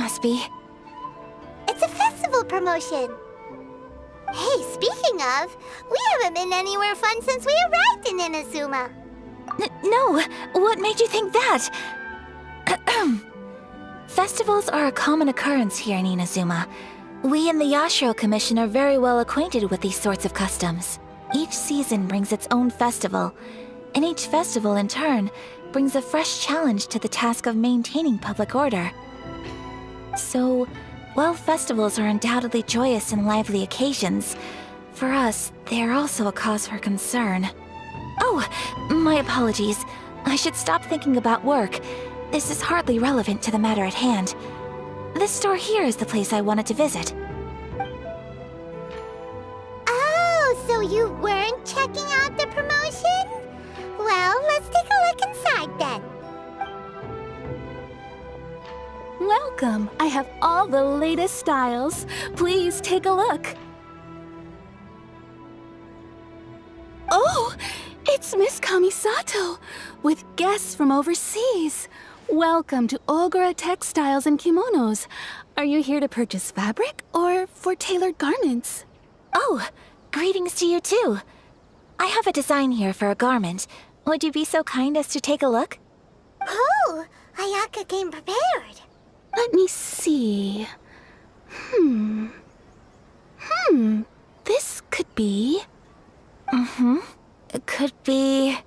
must be. It's a festival promotion. Hey, speaking of, we haven't been anywhere fun since we arrived in Inazuma. No, what made you think that? Festivals are a common occurrence here in Inazuma. We in the Yashiro Commission are very well acquainted with these sorts of customs. Each season brings its own festival, and each festival in turn brings a fresh challenge to the task of maintaining public order. So, while festivals are undoubtedly joyous and lively occasions, for us, they are also a cause for concern. Oh, my apologies. I should stop thinking about work. This is hardly relevant to the matter at hand. This store here is the place I wanted to visit. Oh, so you weren't checking out the promotion? Well, let's take a look inside then. Welcome! I have all the latest styles. Please take a look. Oh! It's Miss Kamisato, with guests from overseas. Welcome to Ogura Textiles and Kimonos. Are you here to purchase fabric or for tailored garments? Oh, greetings to you too. I have a design here for a garment. Would you be so kind as to take a look? Oh, Ayaka came prepared. Let me see. This could be... It could be...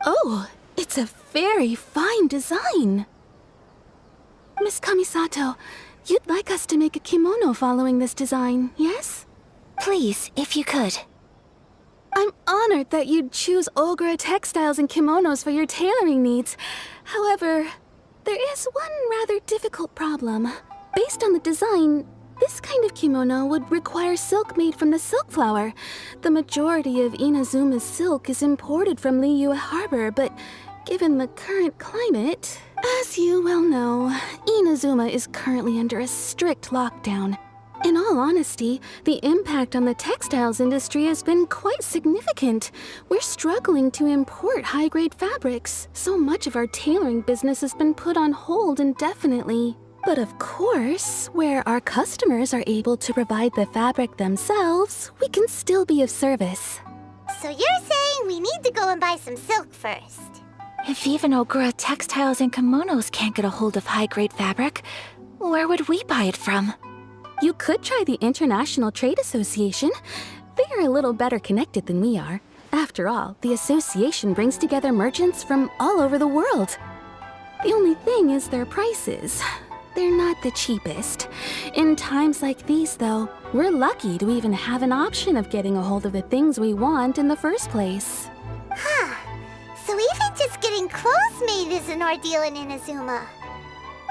Oh, it's a very fine design. Miss Kamisato, you'd like us to make a kimono following this design, yes? Please, if you could. I'm honored that you'd choose Ogura Textiles and Kimonos for your tailoring needs. However, there is one rather difficult problem. Based on the design, this kind of kimono would require silk made from the silk flower. The majority of Inazuma's silk is imported from Liyue Harbor, but given the current climate, as you well know, Inazuma is currently under a strict lockdown. In all honesty, the impact on the textiles industry has been quite significant. We're struggling to import high-grade fabrics. So much of our tailoring business has been put on hold indefinitely. But of course, where our customers are able to provide the fabric themselves, we can still be of service. So you're saying we need to go and buy some silk first? If even Ogura Textiles and Kimonos can't get a hold of high-grade fabric, where would we buy it from? You could try the International Trade Association. They are a little better connected than we are. After all, the association brings together merchants from all over the world. The only thing is their prices. They're not the cheapest. In times like these, though, we're lucky to even have an option of getting a hold of the things we want in the first place. Huh. So even just getting clothes made is an ordeal in Inazuma.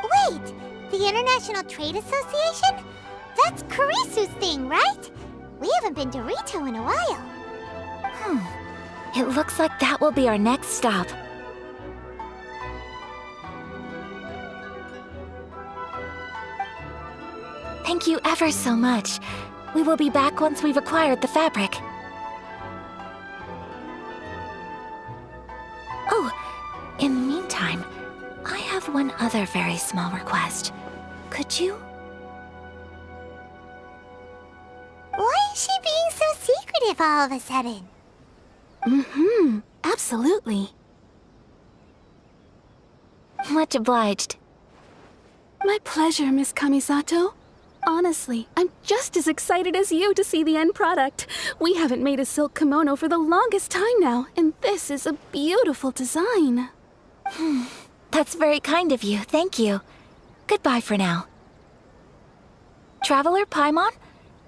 Wait, the International Trade Association? That's Kurisu's thing, right? We haven't been to Rito in a while. It looks like that will be our next stop. Thank you ever so much. We will be back once we've acquired the fabric. Oh, in the meantime, I have one other very small request. Could you? Why is she being so secretive all of a sudden? Absolutely. Much obliged. My pleasure, Miss Kamisato. Honestly, I'm just as excited as you to see the end product. We haven't made a silk kimono for the longest time now, and this is a beautiful design. That's very kind of you, thank you. Goodbye for now. Traveler Paimon,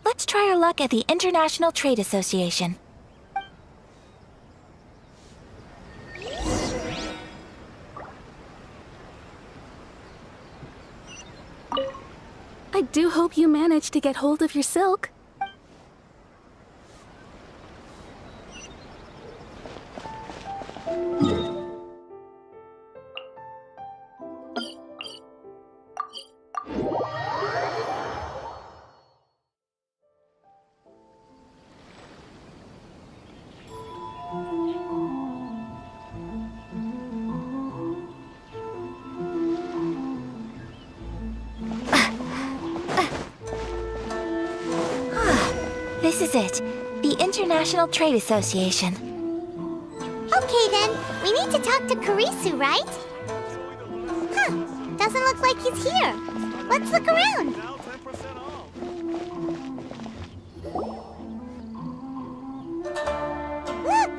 let's try our luck at the International Trade Association. I do hope you managed to get hold of your silk. This is it. The International Trade Association. Okay then, we need to talk to Kurisu, right? Huh, doesn't look like he's here. Let's look around.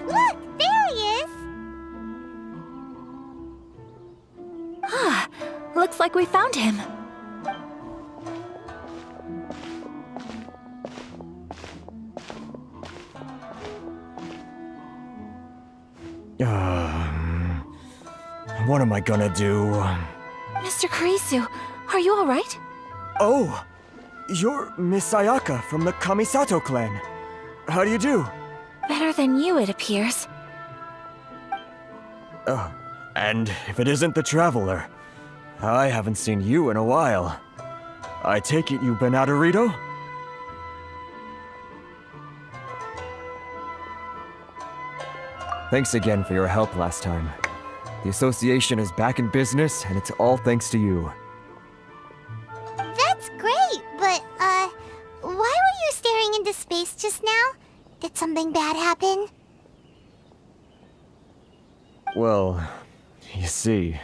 Look, there he is. Ah, looks like we found him. What am I gonna do? Mr. Kurisu, are you alright? Oh, you're Miss Sayaka from the Kamisato clan. How do you do? Better than you, it appears. And if it isn't the Traveler, I haven't seen you in a while. I take it you've been out of Rito? Thanks again for your help last time. The association is back in business, and it's all thanks to you. That's great, but, why were you staring into space just now? Did something bad happen? Well, you see...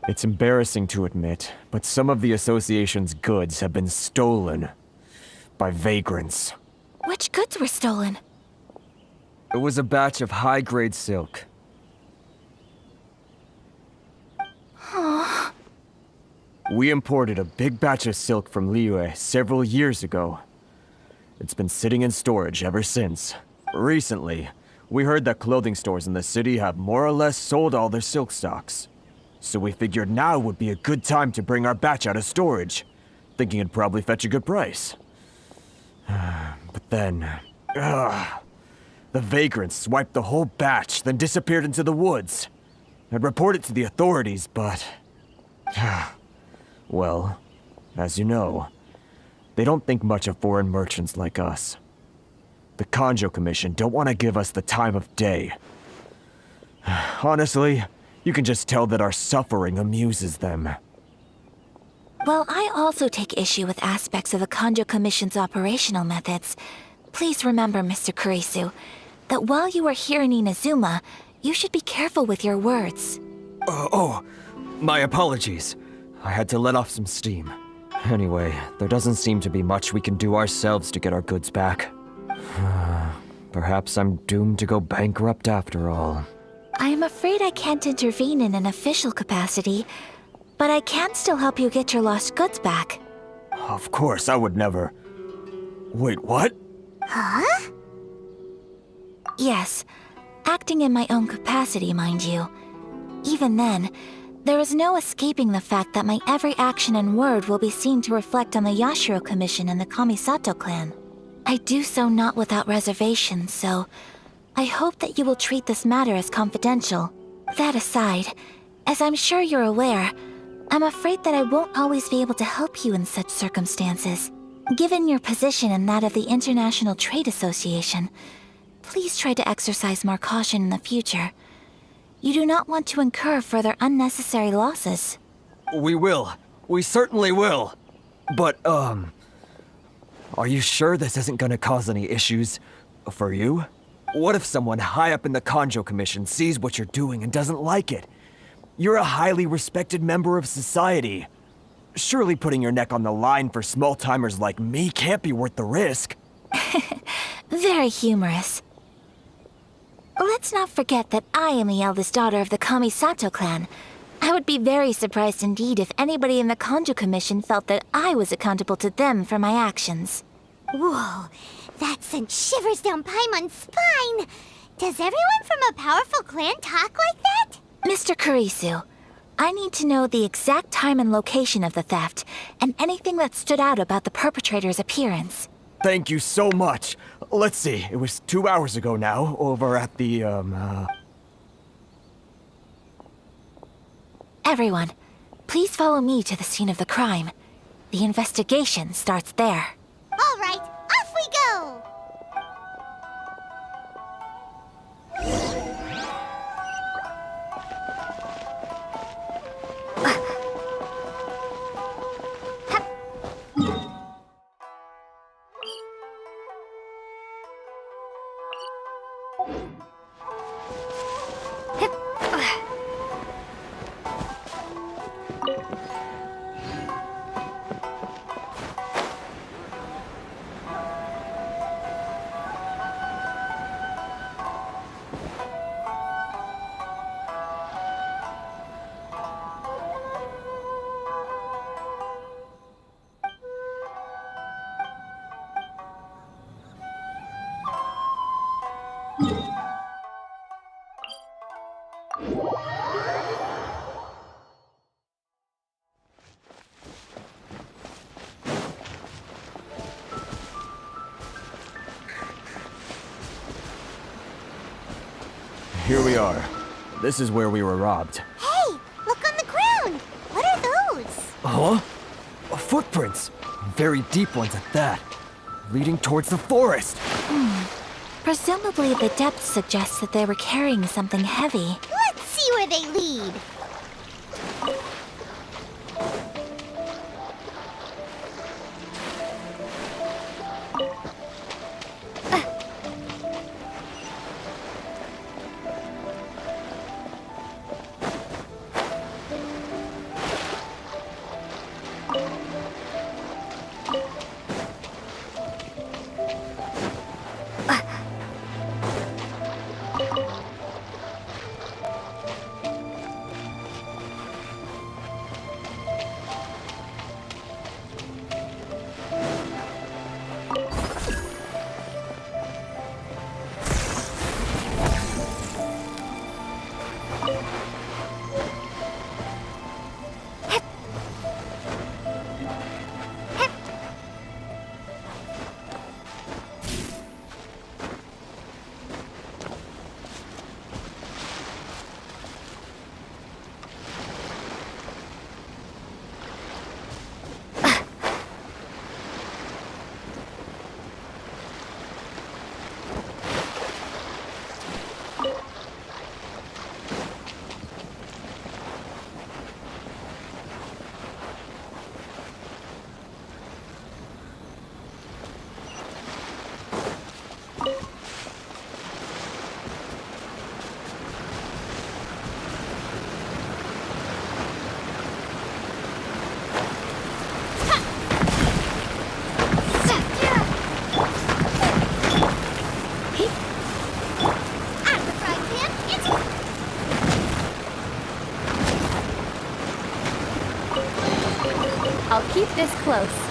It's embarrassing to admit, but some of the association's goods have been stolen by vagrants. Which goods were stolen? It was a batch of high-grade silk. We imported a big batch of silk from Liyue several years ago. It's been sitting in storage ever since. Recently, we heard that clothing stores in the city have more or less sold all their silk stocks. So we figured now would be a good time to bring our batch out of storage, thinking it'd probably fetch a good price. But then... the vagrants swiped the whole batch, then disappeared into the woods. I'd report it to the authorities, but... well, as you know, they don't think much of foreign merchants like us. The Kanjo Commission don't want to give us the time of day. Honestly, you can just tell that our suffering amuses them. Well, I also take issue with aspects of the Kanjo Commission's operational methods. Please remember, Mr. Kurisu, that while you are here in Inazuma, you should be careful with your words. My apologies. I had to let off some steam. Anyway, there doesn't seem to be much we can do ourselves to get our goods back. Perhaps I'm doomed to go bankrupt after all. I am afraid I can't intervene in an official capacity, but I can still help you get your lost goods back. Of course, I would never... Wait, what? Huh? Yes, acting in my own capacity, mind you. Even then, there is no escaping the fact that my every action and word will be seen to reflect on the Yashiro Commission and the Kamisato clan. I do so not without reservation, so I hope that you will treat this matter as confidential. That aside, as I'm sure you're aware, I'm afraid that I won't always be able to help you in such circumstances. Given your position and that of the International Trade Association, please try to exercise more caution in the future. You do not want to incur further unnecessary losses. We will. We certainly will. But, are you sure this isn't gonna cause any issues for you? What if someone high up in the Kanjo Commission sees what you're doing and doesn't like it? You're a highly respected member of society. Surely putting your neck on the line for small-timers like me can't be worth the risk. Very humorous. Let's not forget that I am the eldest daughter of the Kamisato clan. I would be very surprised indeed if anybody in the Kanjo Commission felt that I was accountable to them for my actions. Whoa, that sent shivers down Paimon's spine! Does everyone from a powerful clan talk like that? Mr. Kurisu, I need to know the exact time and location of the theft, and anything that stood out about the perpetrator's appearance. Thank you so much. Let's see, it was 2 hours ago now, over at the, Everyone, please follow me to the scene of the crime. The investigation starts there. All right, off we go! here we are. This is where we were robbed. Hey, look on the ground! What are those? Huh? Footprints! Very deep ones at that. Leading towards the forest. Presumably, the depth suggests that they were carrying something heavy. Let's see where they lead. I'll keep this close.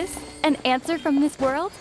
this? An answer from this world?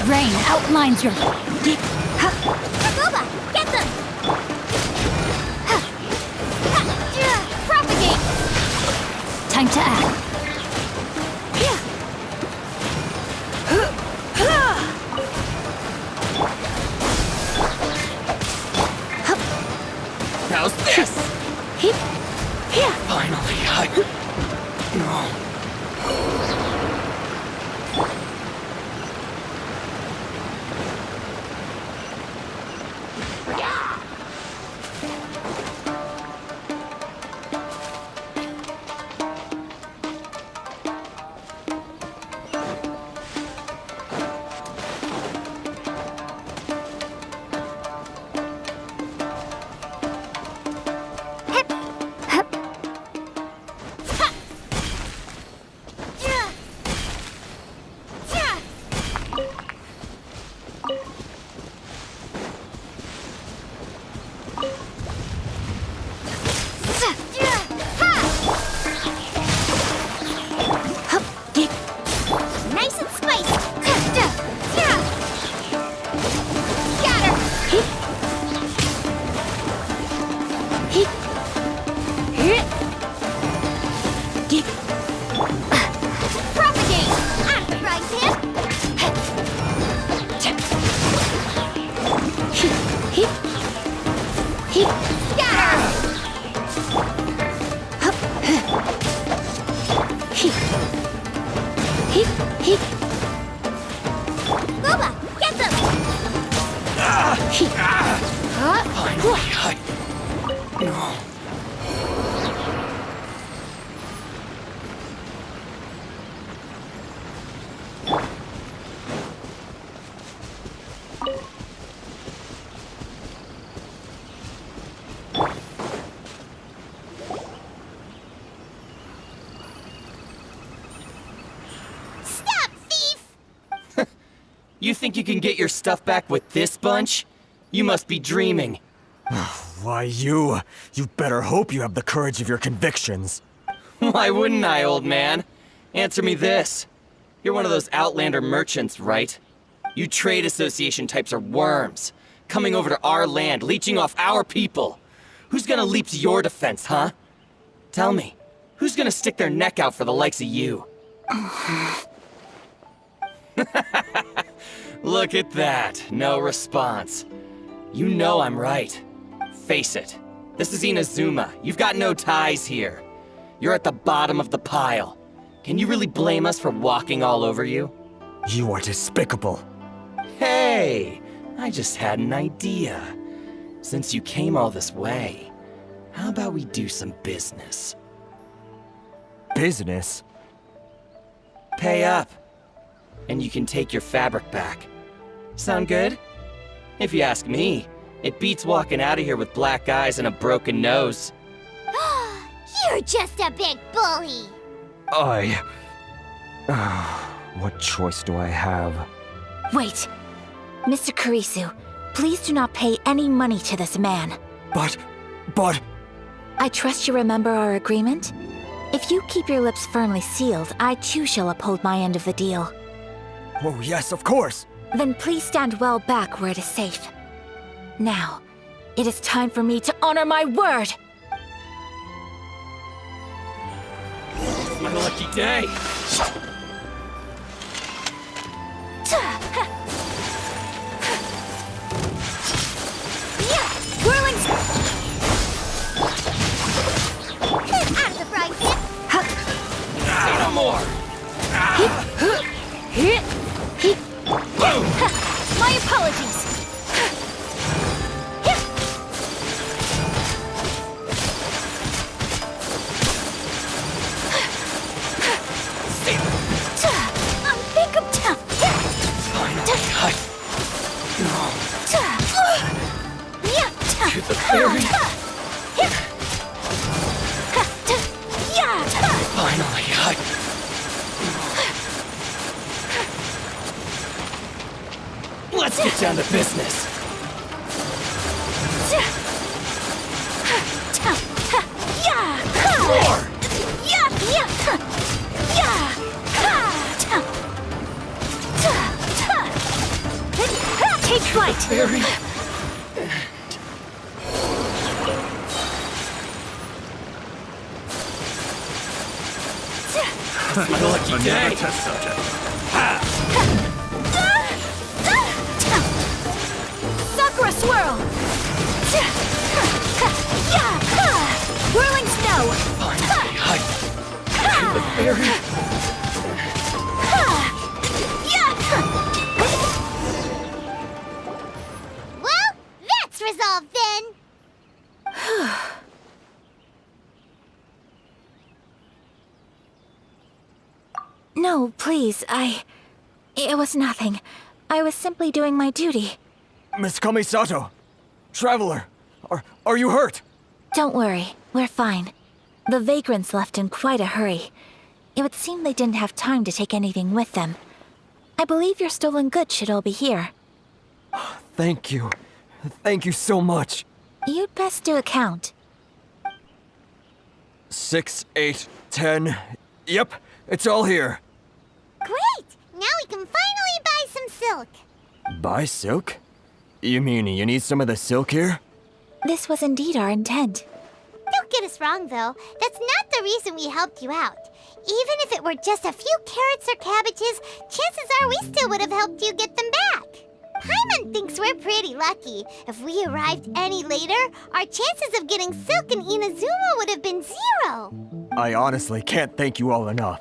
Rain outlines your... Goba, get them! Propagate! Time to act. How's this? Finally, No. Nice and spiced! Scatter! Propagate! I'm the frying pan! Goba, get them! Finally, No. Stop, thief! You think you can get your stuff back with this bunch? You must be dreaming. Why, you better hope you have the courage of your convictions. Why wouldn't I, old man? Answer me this. You're one of those Outlander merchants, right? You trade association types are worms, coming over to our land, leeching off our people. Who's gonna leap to your defense, huh? Tell me, who's gonna stick their neck out for the likes of you? Look at that, no response. You know I'm right. Face it, this is Inazuma. You've got no ties here. You're at the bottom of the pile. Can you really blame us for walking all over you? You are despicable. Hey, I just had an idea. Since you came all this way, how about we do some business? Business? Pay up, and you can take your fabric back. Sound good? If you ask me, it beats walking out of here with black eyes and a broken nose. You're just a big bully. What choice do I have? Wait! Mr. Kurisu, please do not pay any money to this man. But... I trust you remember our agreement? If you keep your lips firmly sealed, I too shall uphold my end of the deal. Oh, yes, of course! Then please stand well back where it is safe. Now, it is time for me to honor my word! My lucky day! Whirling... Out of the frying pan. Say no more! Boom! My apologies! Unthinkable! Finally, cut! To the very... Finally, cut! Let's get down to business! More! Take flight! Very... My lucky day! Sakura swirl! Whirling snow! Finally, to the very... Well, that's resolved then. No, please, It was nothing. I was simply doing my duty. Miss Kamisato! Traveler! Are you hurt? Don't worry, we're fine. The vagrants left in quite a hurry. It would seem they didn't have time to take anything with them. I believe your stolen goods should all be here. Thank you. Thank you so much. You'd best do a count. 6, 8, 10... Yep, it's all here. Great! Now we can finally buy some silk. Buy silk? You mean you need some of the silk here? This was indeed our intent. Don't get us wrong, though. That's not the reason we helped you out. Even if it were just a few carrots or cabbages, chances are we still would have helped you get them back. Paimon thinks we're pretty lucky. If we arrived any later, our chances of getting silk in Inazuma would have been 0. I honestly can't thank you all enough.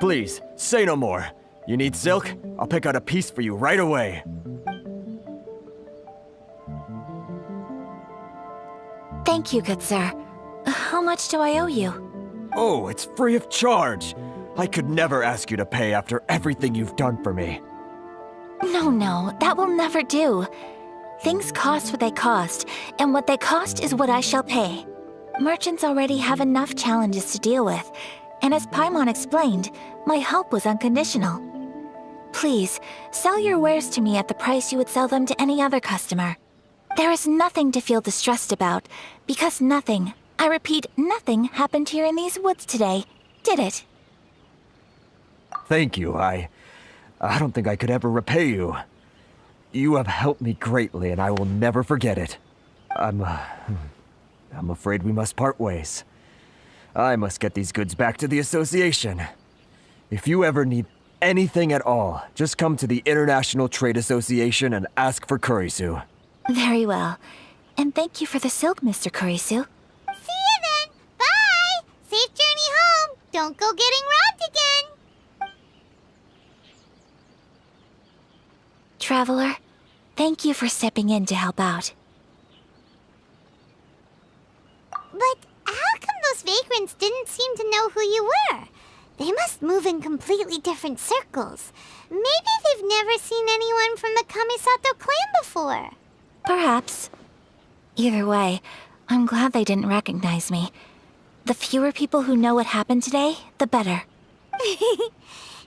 Please, say no more. You need silk? I'll pick out a piece for you right away. Thank you, good sir. How much do I owe you? Oh, it's free of charge. I could never ask you to pay after everything you've done for me. No, that will never do. Things cost what they cost, and what they cost is what I shall pay. Merchants already have enough challenges to deal with, and as Paimon explained, my help was unconditional. Please, sell your wares to me at the price you would sell them to any other customer. There is nothing to feel distressed about, because nothing, I repeat, nothing happened here in these woods today, did it? Thank you. I don't think I could ever repay you. You have helped me greatly, and I will never forget it. I'm afraid we must part ways. I must get these goods back to the association. If you ever need anything at all, just come to the International Trade Association and ask for Kurisu. Very well. And thank you for the silk, Mr. Kurisu. See you then. Bye. Safe journey home. Don't go getting robbed again. Traveler, thank Thank you for stepping in to help out. But how come those vagrants didn't seem to know who you were? They must move in completely different circles. Maybe they've never seen anyone from the Kamisato clan before. Perhaps. Either way, I'm glad they didn't recognize me. The fewer people who know what happened today, the better.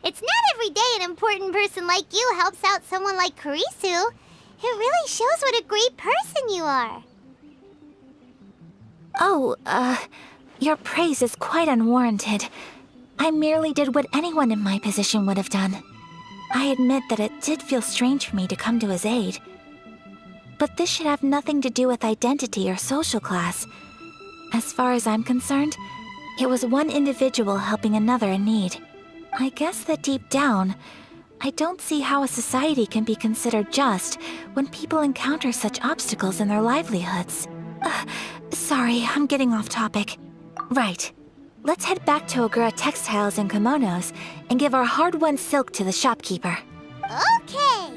It's not every day an important person like you helps out someone like Kurisu. It really shows what a great person you are. Oh, your praise is quite unwarranted. I merely did what anyone in my position would have done. I admit that it did feel strange for me to come to his aid. But this should have nothing to do with identity or social class. As far as I'm concerned, it was one individual helping another in need. I guess that deep down, I don't see how a society can be considered just when people encounter such obstacles in their livelihoods. Sorry, I'm getting off topic. Right. Let's head back to Ogura Textiles and Kimonos and give our hard-won silk to the shopkeeper. Okay.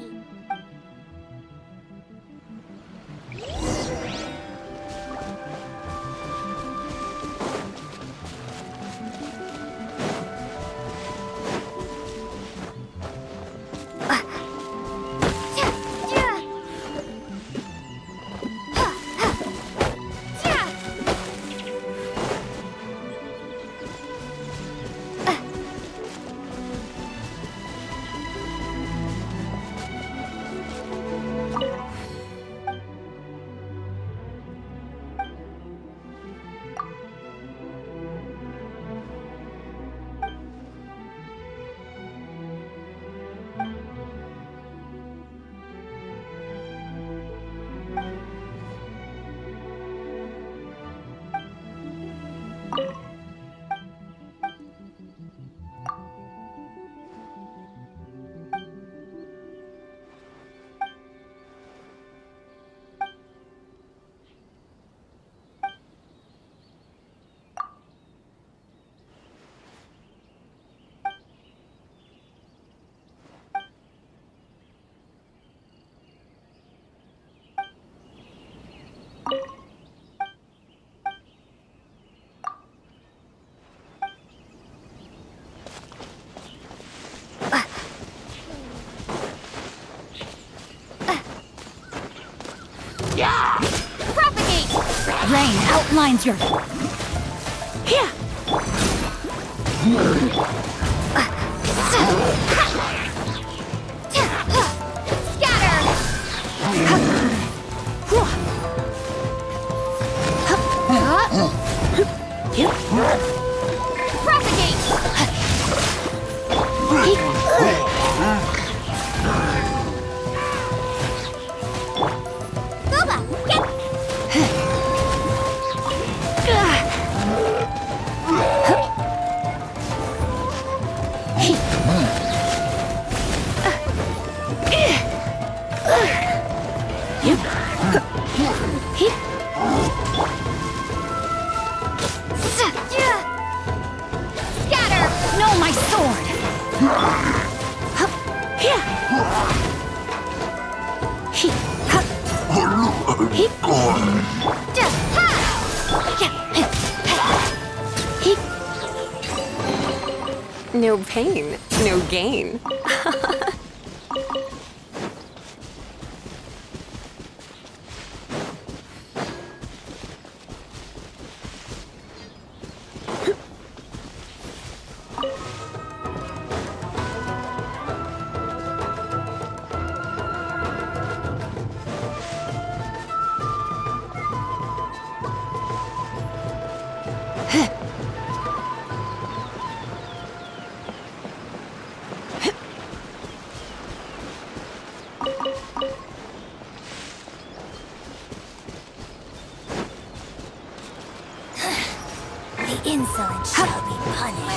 Rain outlines your... Yeah. No, my sword! No pain, no gain. The insolent shall be punished.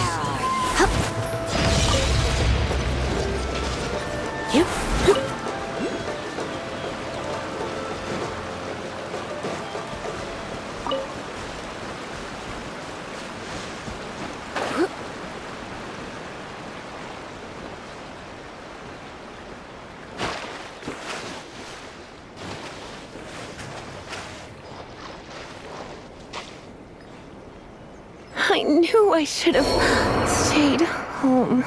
Where are you? I knew I should have stayed home.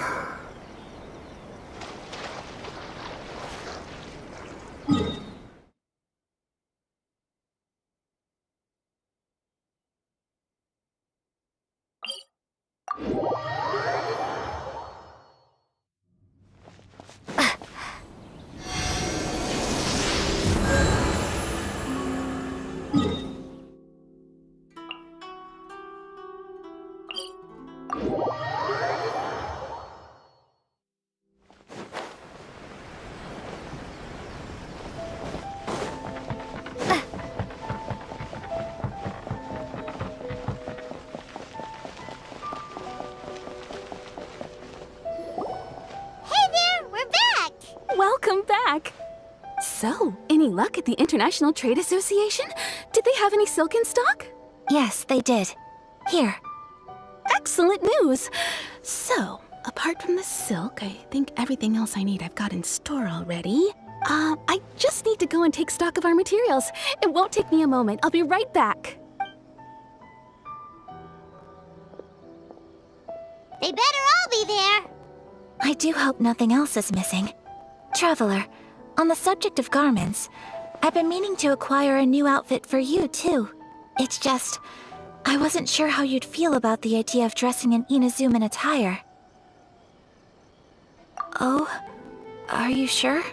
Hey there, we're back! Welcome back! So, any luck at the International Trade Association? Did they have any silk in stock? Yes, they did. Here. Excellent news! So, apart from the silk, I think everything else I need I've got in store already. I just need to go and take stock of our materials. It won't take me a moment. I'll be right back. They better all be there. I do hope nothing else is missing. Traveler, on the subject of garments, I've been meaning to acquire a new outfit for you, too. It's just, I wasn't sure how you'd feel about the idea of dressing in Inazuman attire. Oh, are you sure?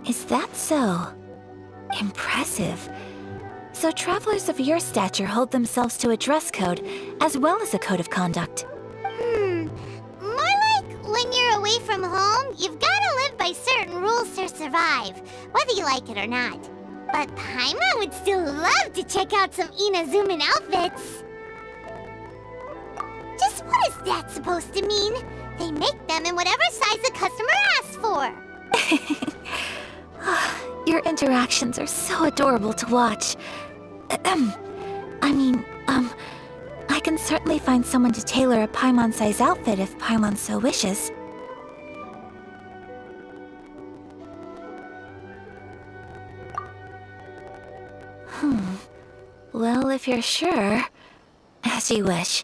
Is that so? Impressive. So travelers of your stature hold themselves to a dress code, as well as a code of conduct. More like when you're away from home, you've gotta live by certain rules to survive, whether you like it or not. But Paimon would still love to check out some Inazuman outfits. Just what is that supposed to mean? They make them in whatever size the customer asks for. Your interactions are so adorable to watch. I can certainly find someone to tailor a Paimon-size outfit if Paimon so wishes. Well, if you're sure, as you wish.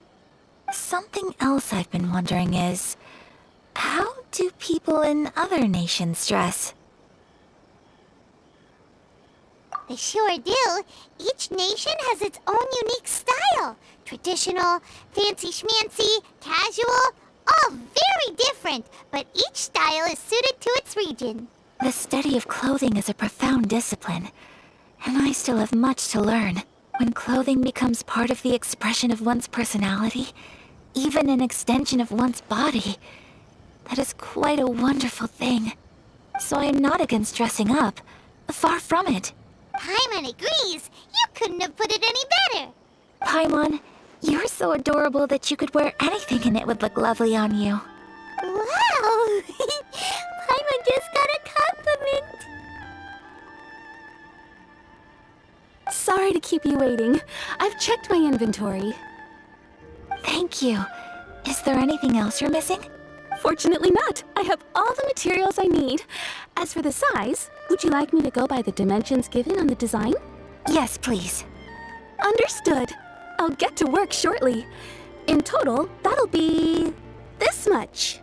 Something else I've been wondering is, how do people in other nations dress? They sure do. Each nation has its own unique style. Traditional, fancy schmancy, casual, all very different, but each style is suited to its region. The study of clothing is a profound discipline, and I still have much to learn. When clothing becomes part of the expression of one's personality, even an extension of one's body, that is quite a wonderful thing. So I am not against dressing up. Far from it. Paimon agrees. You couldn't have put it any better. Paimon, you're so adorable that you could wear anything and it would look lovely on you. Wow! Paimon just got a compliment. Sorry to keep you waiting. I've checked my inventory. Thank you. Is there anything else you're missing? Fortunately not. I have all the materials I need. As for the size, would you like me to go by the dimensions given on the design? Yes, please. Understood. I'll get to work shortly. In total, that'll be this much.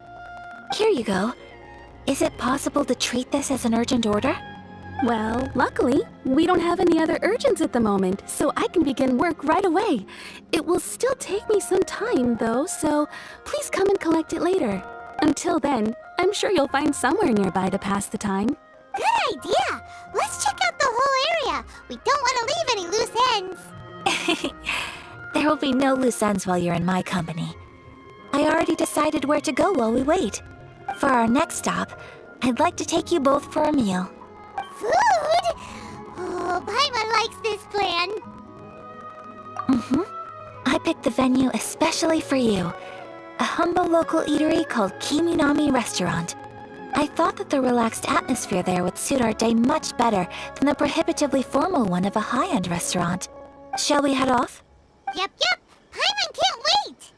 Here you go. Is it possible to treat this as an urgent order? Well, luckily, we don't have any other urgents at the moment, so I can begin work right away. It will still take me some time, though, so please come and collect it later. Until then, I'm sure you'll find somewhere nearby to pass the time. Good idea. Let's check out the whole area. We don't want to leave any loose ends. There will be no loose ends while you're in my company. I already decided where to go while we wait. For our next stop, I'd like to take you both for a meal. Food? Oh, Paimon likes this plan. I picked the venue especially for you. A humble local eatery called Kiminami Restaurant. I thought that the relaxed atmosphere there would suit our day much better than the prohibitively formal one of a high-end restaurant. Shall we head off? Yep. Paimon can't wait.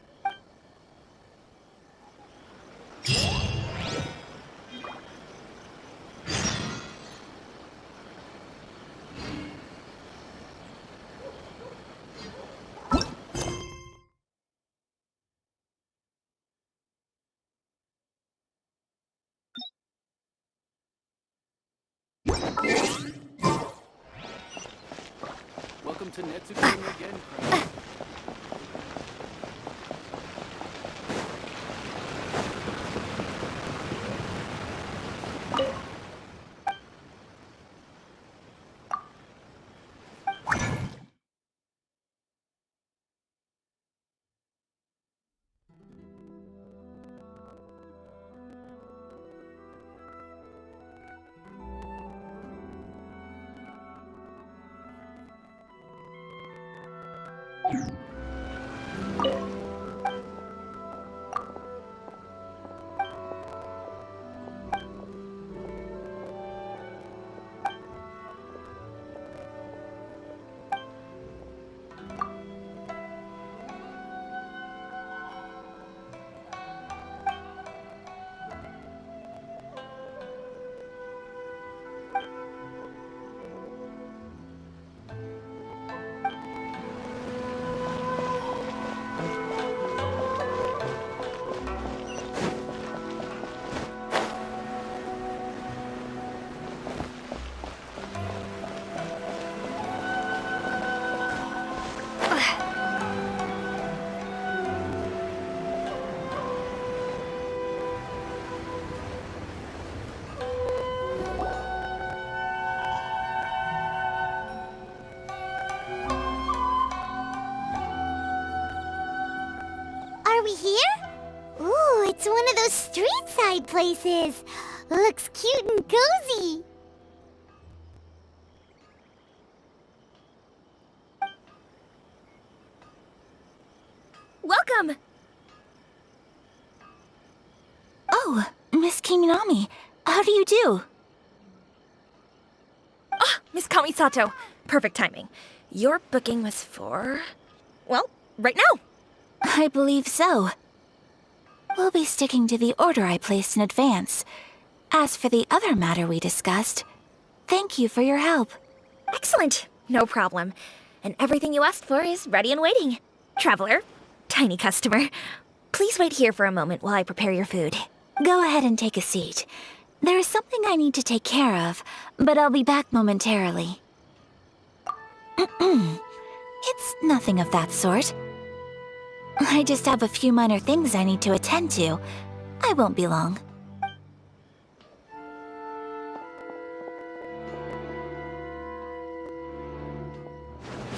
Are we here? Ooh, it's one of those street-side places. Looks cute and cozy. Welcome! Oh, Miss Kiminami, how do you do? Ah, Miss Kamisato. Perfect timing. Your booking was for... well, right now. I believe so. We'll be sticking to the order I placed in advance. As for the other matter we discussed, thank you for your help. Excellent. No problem. And everything you asked for is ready and waiting. Traveler, tiny customer, please wait here for a moment while I prepare your food. Go ahead and take a seat. There is something I need to take care of, but I'll be back momentarily. It's nothing of that sort. I just have a few minor things I need to attend to. I won't be long.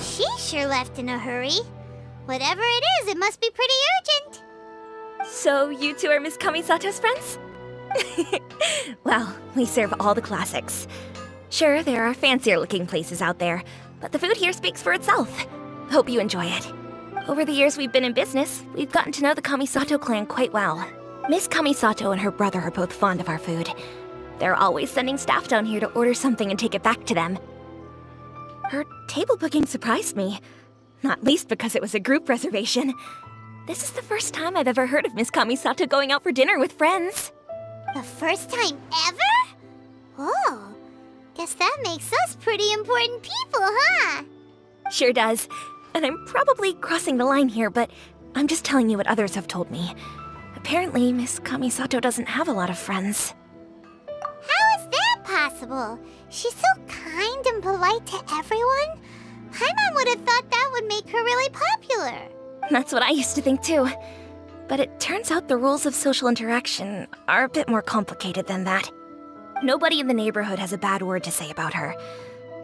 She sure left in a hurry. Whatever it is, it must be pretty urgent. So you two are Miss Kamisato's friends? Well, we serve all the classics. Sure, there are fancier looking places out there, but the food here speaks for itself. Hope you enjoy it. Over the years we've been in business, we've gotten to know the Kamisato clan quite well. Miss Kamisato and her brother are both fond of our food. They're always sending staff down here to order something and take it back to them. Her table booking surprised me, not least because it was a group reservation. This is the first time I've ever heard of Miss Kamisato going out for dinner with friends. The first time ever? Oh, guess that makes us pretty important people, huh? Sure does. And I'm probably crossing the line here, but I'm just telling you what others have told me. Apparently, Miss Kamisato doesn't have a lot of friends. How is that possible? She's so kind and polite to everyone. Paimon would have thought that would make her really popular. That's what I used to think too. But it turns out the rules of social interaction are a bit more complicated than that. Nobody in the neighborhood has a bad word to say about her.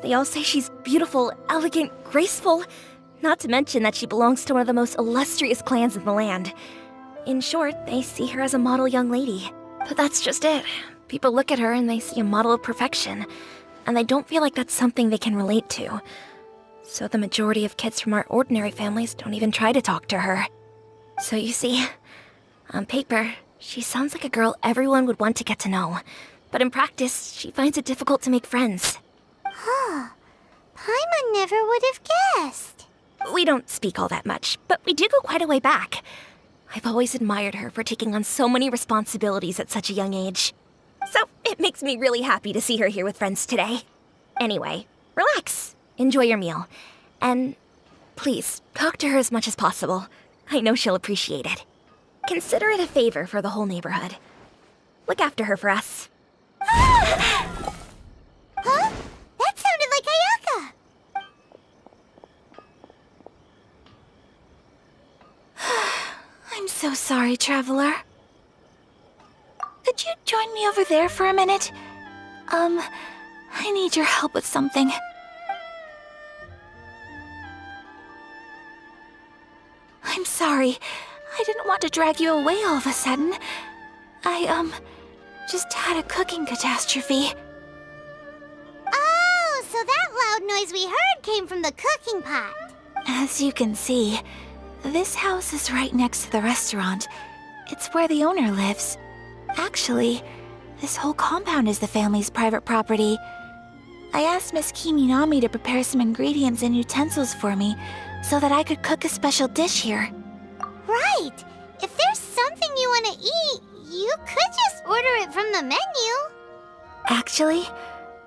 They all say she's beautiful, elegant, graceful, not to mention that she belongs to one of the most illustrious clans in the land. In short, they see her as a model young lady. But that's just it. People look at her and they see a model of perfection, and they don't feel like that's something they can relate to. So the majority of kids from our ordinary families don't even try to talk to her. So you see, on paper, she sounds like a girl everyone would want to get to know. But in practice, she finds it difficult to make friends. Huh. Paimon never would have guessed. We don't speak all that much, but we do go quite a way back. I've always admired her for taking on so many responsibilities at such a young age. So it makes me really happy to see her here with friends today. Anyway, relax, enjoy your meal, and please, talk to her as much as possible. I know she'll appreciate it. Consider it a favor for the whole neighborhood. Look after her for us. Huh? That sounded like Ayaka. I'm so sorry, Traveler. Could you join me over there for a minute? I need your help with something. I'm sorry. I didn't want to drag you away all of a sudden. I, just had a cooking catastrophe. Oh, so that loud noise we heard came from the cooking pot. As you can see, this house is right next to the restaurant. It's where the owner lives. Actually, this whole compound is the family's private property. I asked Miss Kiminami to prepare some ingredients and utensils for me so that I could cook a special dish here. Right. If there's something you want to eat, you could just order it from the menu. Actually,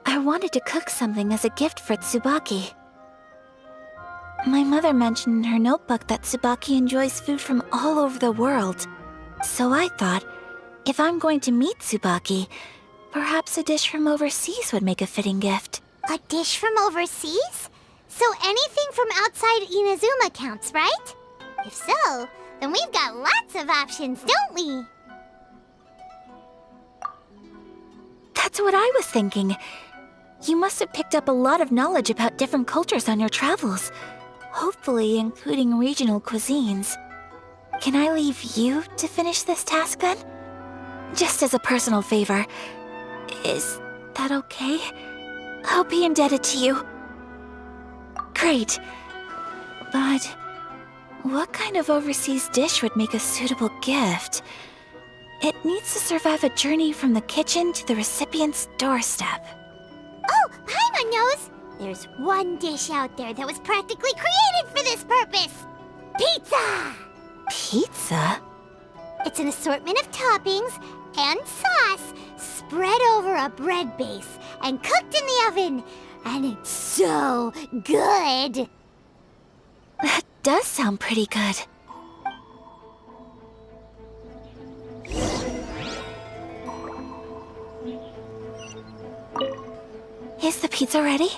I wanted to cook something as a gift for Tsubaki. My mother mentioned in her notebook that Tsubaki enjoys food from all over the world. So I thought, if I'm going to meet Tsubaki, perhaps a dish from overseas would make a fitting gift. A dish from overseas? So anything from outside Inazuma counts, right? If so, then we've got lots of options, don't we? That's what I was thinking. You must have picked up a lot of knowledge about different cultures on your travels, hopefully including regional cuisines. Can I leave you to finish this task then? Just as a personal favor. Is that okay? I'll be indebted to you. Great. But what kind of overseas dish would make a suitable gift? It needs to survive a journey from the kitchen to the recipient's doorstep. Oh, Paimon knows! There's one dish out there that was practically created for this purpose! Pizza! Pizza? It's an assortment of toppings and sauce spread over a bread base and cooked in the oven. And it's so good! That does sound pretty good. Is the pizza ready?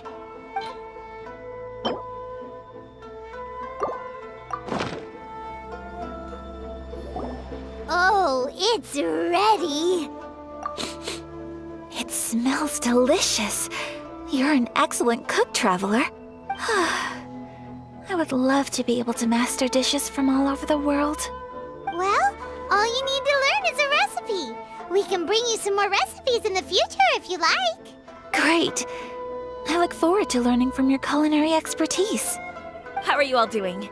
Oh, it's ready! It smells delicious. You're an excellent cook, Traveler. I would love to be able to master dishes from all over the world. Well, all you need to learn is a recipe. We can bring you some more recipes in the future if you like. Great. I look forward to learning from your culinary expertise. How are you all doing?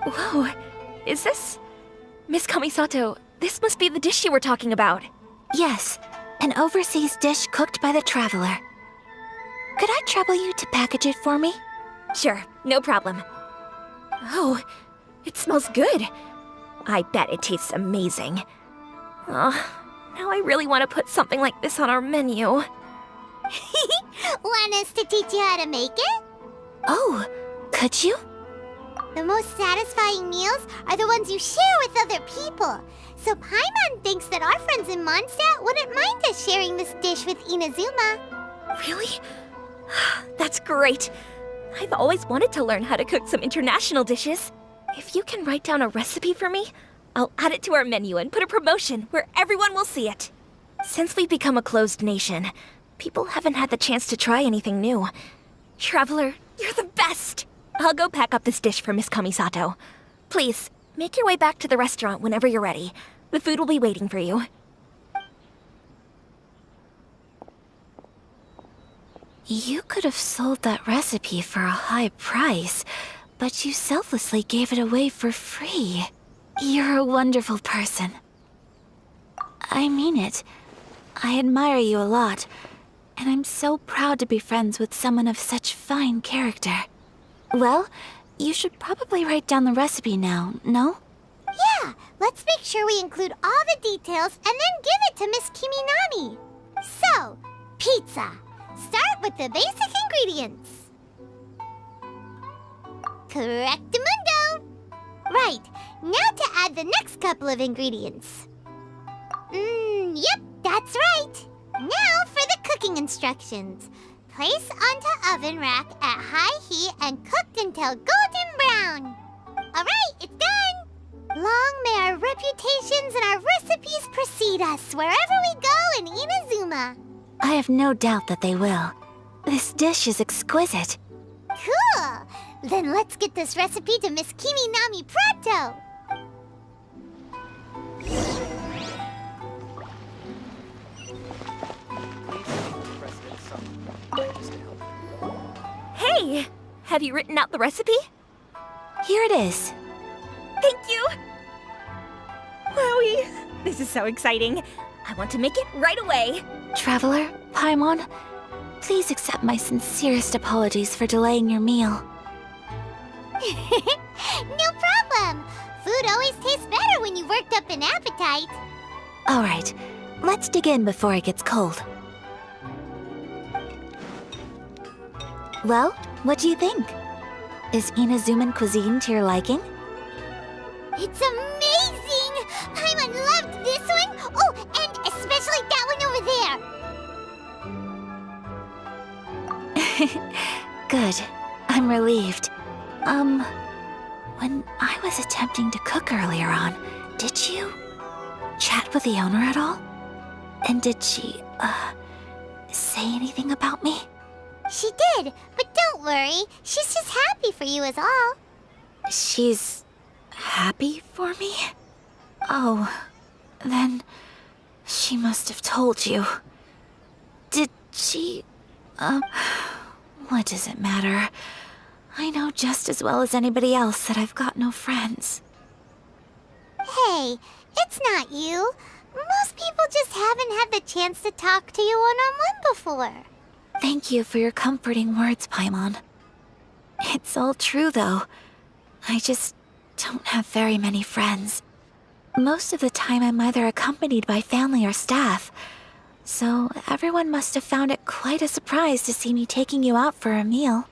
Whoa, is this... Miss Kamisato, this must be the dish you were talking about. Yes, an overseas dish cooked by the Traveler. Could I trouble you to package it for me? Sure, no problem. Oh, it smells good. I bet it tastes amazing. Oh, now I really want to put something like this on our menu. Want us to teach you how to make it? Oh, could you? The most satisfying meals are the ones you share with other people. So Paimon thinks that our friends in Mondstadt wouldn't mind us sharing this dish with Inazuma. Really? That's great. I've always wanted to learn how to cook some international dishes. If you can write down a recipe for me, I'll add it to our menu and put a promotion where everyone will see it. Since we've become a closed nation, people haven't had the chance to try anything new. Traveler, you're the best! I'll go pack up this dish for Miss Kamisato. Please, make your way back to the restaurant whenever you're ready. The food will be waiting for you. You could have sold that recipe for a high price, but you selflessly gave it away for free. You're a wonderful person. I mean it. I admire you a lot, and I'm so proud to be friends with someone of such fine character. Well, you should probably write down the recipe now, no? Yeah, let's make sure we include all the details and then give it to Miss Kiminami. So, pizza. Start with the basic ingredients. Correctamundo! Right, now to add the next couple of ingredients. Yep, that's right. Now for the cooking instructions. Place onto oven rack at high heat and cooked until golden brown. Alright, it's done! Long may our reputations and our recipes precede us wherever we go in Inazuma. I have no doubt that they will. This dish is exquisite. Cool! Then let's get this recipe to Miss Kiminami pronto! Hey! Have you written out the recipe? Here it is. Thank you! Wowie! This is so exciting. I want to make it right away. Traveler, Paimon, please accept my sincerest apologies for delaying your meal. No problem! Food always tastes better when you've worked up an appetite. All right, let's dig in before it gets cold. Well, what do you think? Is Inazuman cuisine to your liking? It's amazing! Paimon loved this one! Oh, and especially that one over there! Good. I'm relieved. When I was attempting to cook earlier on, did you chat with the owner at all? And did she, say anything about me? She did, but don't worry. She's just happy for you is all. She's happy for me? Oh, then she must have told you. Did she, what does it matter? I know just as well as anybody else that I've got no friends. Hey, it's not you. Most people just haven't had the chance to talk to you one-on-one before. Thank you for your comforting words, Paimon. It's all true, though. I just don't have very many friends. Most of the time I'm either accompanied by family or staff, so everyone must have found it quite a surprise to see me taking you out for a meal.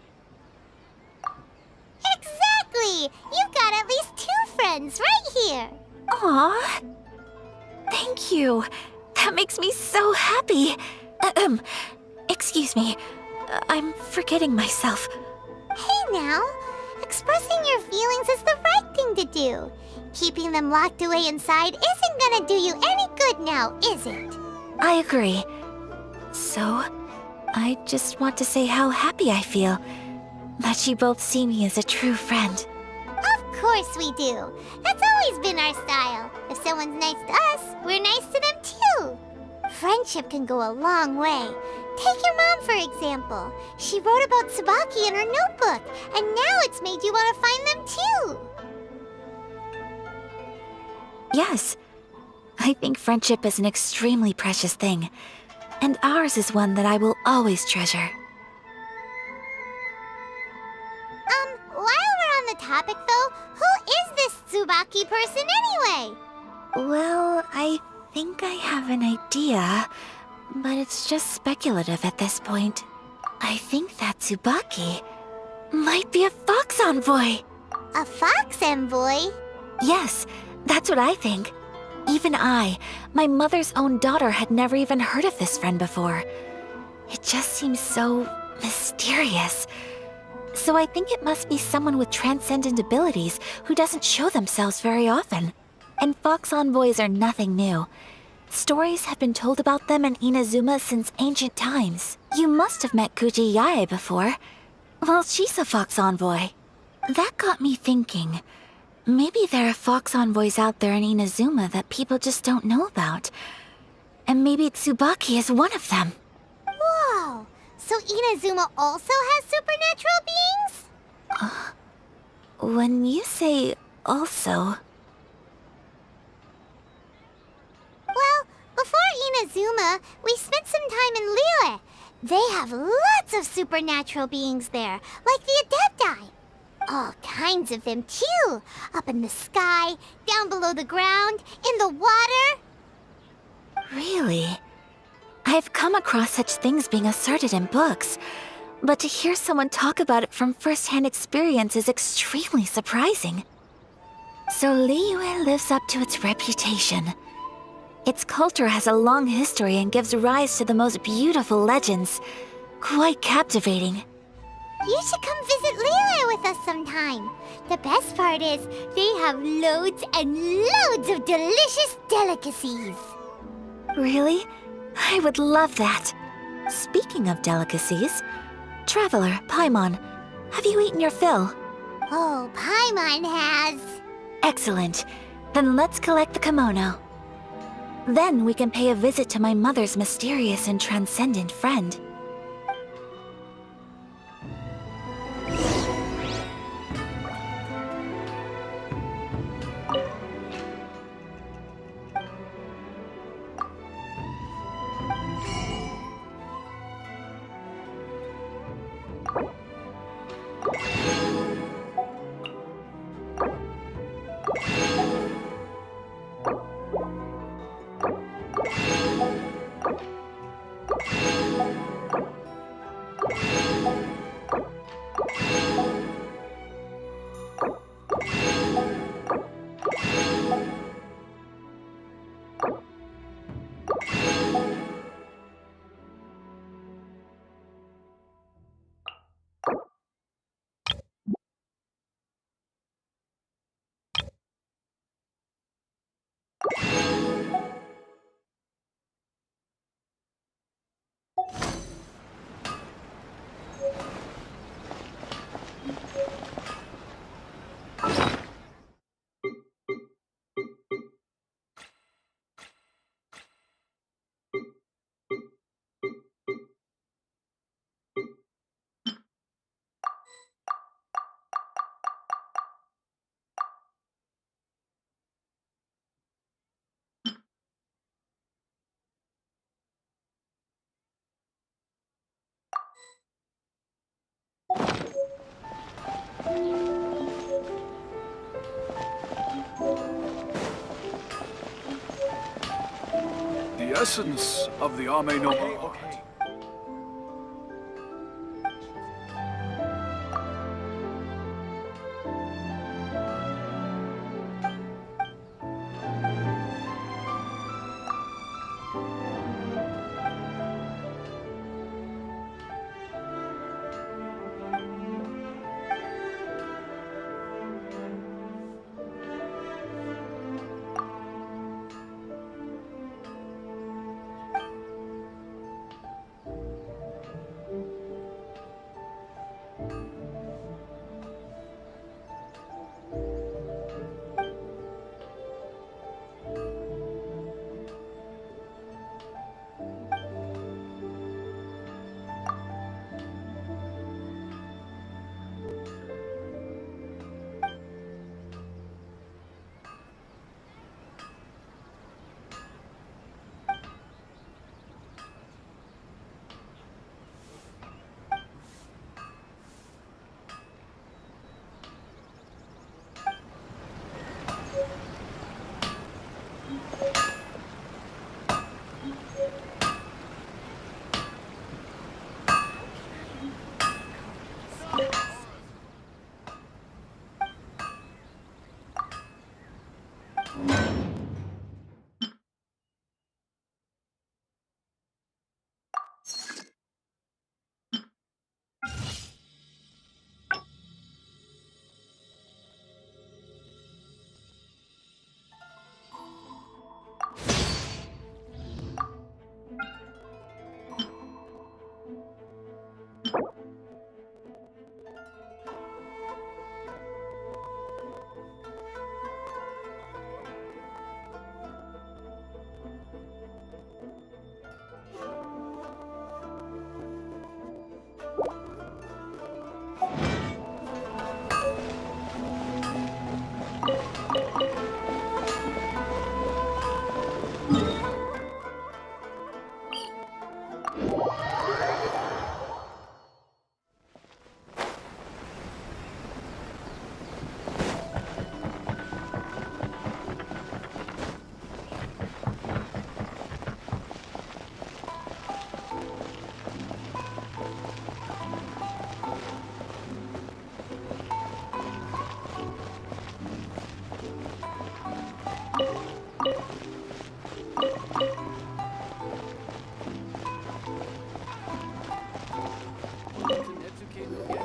Exactly! You've got at least 2 friends right here. Aw! Thank you. That makes me so happy. Excuse me. I'm forgetting myself. Hey now, expressing your feelings is the right thing to do. Keeping them locked away inside isn't gonna do you any good now, is it? I agree. So, I just want to say how happy I feel that you both see me as a true friend. Of course we do. That's always been our style. If someone's nice to us, we're nice to them too. Friendship can go a long way. Take your mom, for example. She wrote about Tsubaki in her notebook, and now it's made you want to find them too. Yes, I think friendship is an extremely precious thing, and ours is one that I will always treasure. While we're on the topic though, who is this Tsubaki person anyway? Well, I think I have an idea, but it's just speculative at this point. I think that Tsubaki might be a fox envoy. A fox envoy? Yes, that's what I think. Even I, my mother's own daughter, had never even heard of this friend before. It just seems so mysterious. So I think it must be someone with transcendent abilities who doesn't show themselves very often. And fox envoys are nothing new. Stories have been told about them in Inazuma since ancient times. You must have met Kuji Yae before. Well, she's a fox envoy. That got me thinking. Maybe there are fox envoys out there in Inazuma that people just don't know about. And maybe Tsubaki is one of them. Whoa! So Inazuma also has supernatural beings? When you say also... Well, before Inazuma, we spent some time in Liyue. They have lots of supernatural beings there, like the Adepti. All kinds of them, too. Up in the sky, down below the ground, in the water. Really? I've come across such things being asserted in books, but to hear someone talk about it from first-hand experience is extremely surprising. So Liyue lives up to its reputation. Its culture has a long history and gives rise to the most beautiful legends. Quite captivating. You should come visit Liyue with us sometime. The best part is, they have loads and loads of delicious delicacies. Really? I would love that. Speaking of delicacies, Traveler, Paimon, have you eaten your fill? Oh, Paimon has. Excellent. Then let's collect the kimono. Then we can pay a visit to my mother's mysterious and transcendent friend. The essence of the Ame no Mo.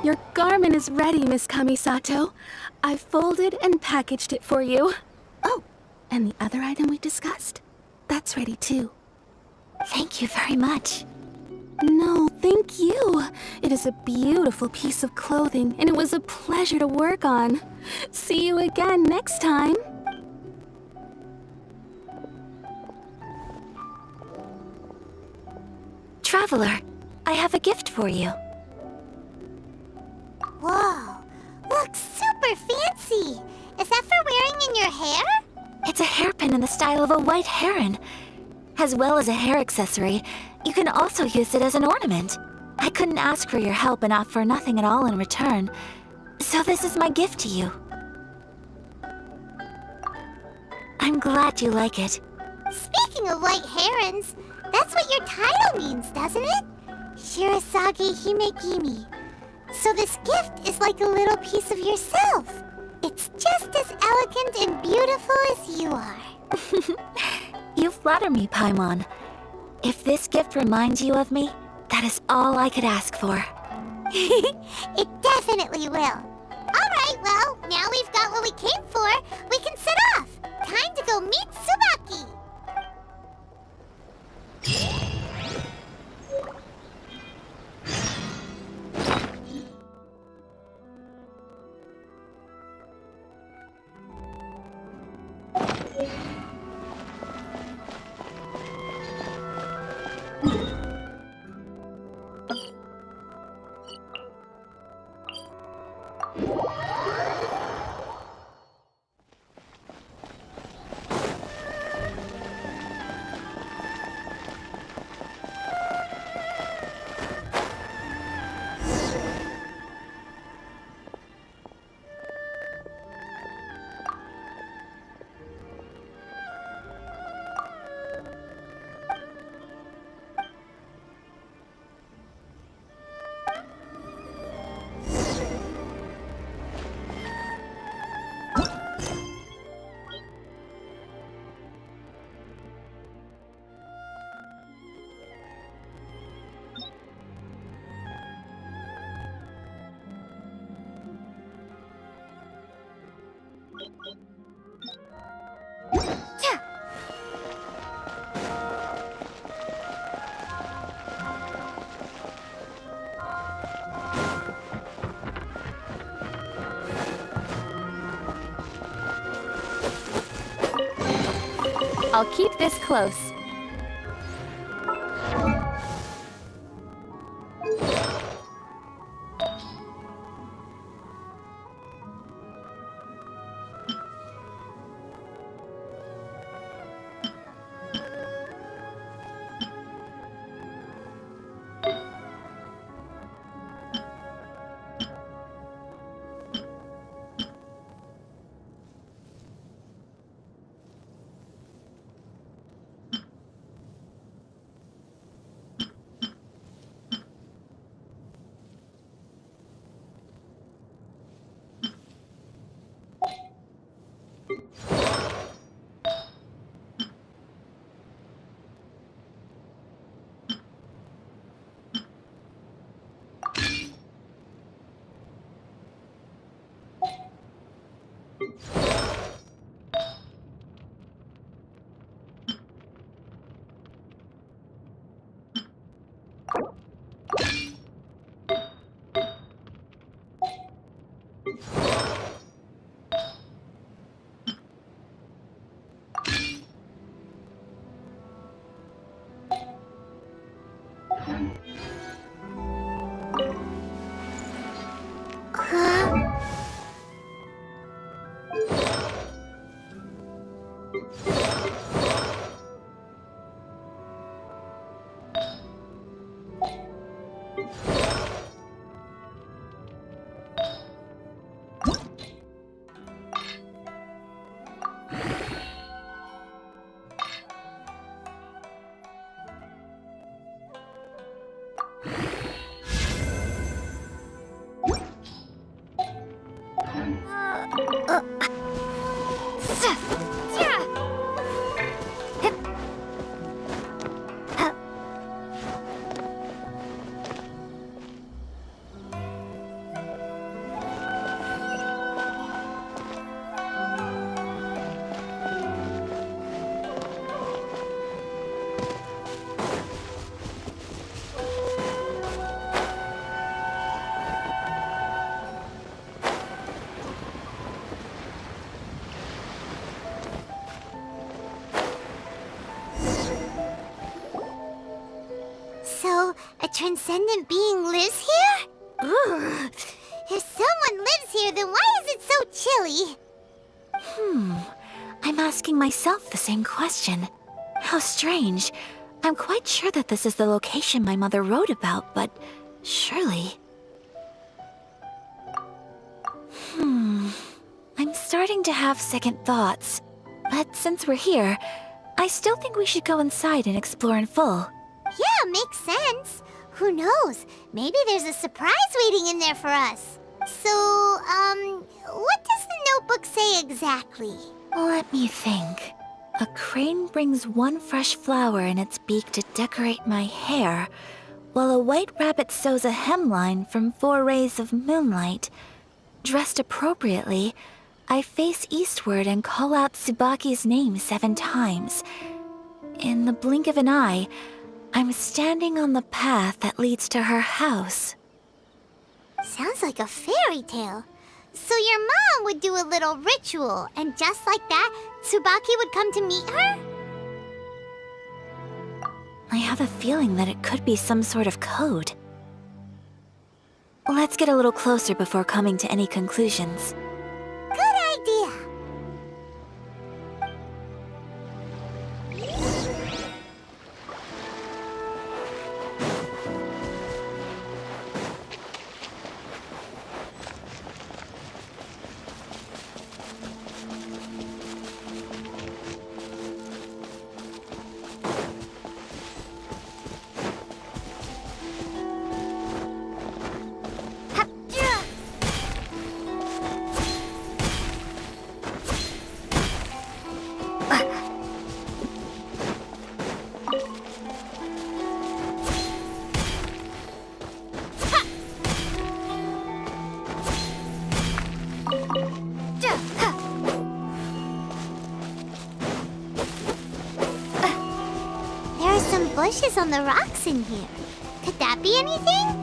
Your garment is ready, Miss Kamisato. I've folded and packaged it for you. Oh, and the other item we discussed? That's ready too. Thank you very much. No, thank you. It is a beautiful piece of clothing, and it was a pleasure to work on. See you again next time. Traveler, I have a gift for you. Whoa, looks super fancy. Is that for wearing in your hair? It's a hairpin in the style of a white heron. As well as a hair accessory, you can also use it as an ornament. I couldn't ask for your help and offer nothing at all in return. So this is my gift to you. I'm glad you like it. Speaking of white herons, that's what your title means, doesn't it? Shirasage Himegimi. So this gift is like a little piece of yourself. It's just as elegant and beautiful as you are. You flatter me, Paimon. If this gift reminds you of me, that is all I could ask for. It definitely will. Alright, well, now we've got what we came for, we can set off. Time to go meet Tsubaki. I'll keep this close. transcendent being lives here? Ugh. If someone lives here, then why is it so chilly? I'm asking myself the same question. How strange. I'm quite sure that this is the location my mother wrote about, but surely... I'm starting to have second thoughts. But since we're here, I still think we should go inside and explore in full. Yeah, makes sense. Who knows? Maybe there's a surprise waiting in there for us. So, what does the notebook say exactly? Let me think. A crane brings one fresh flower in its beak to decorate my hair, while a white rabbit sews a hemline from 4 rays of moonlight. Dressed appropriately, I face eastward and call out Tsubaki's name 7 times. In the blink of an eye, I'm standing on the path that leads to her house. Sounds like a fairy tale. So your mom would do a little ritual, and just like that, Tsubaki would come to meet her? I have a feeling that it could be some sort of code. Let's get a little closer before coming to any conclusions. Good idea. There are some bushes on the rocks in here. Could that be anything?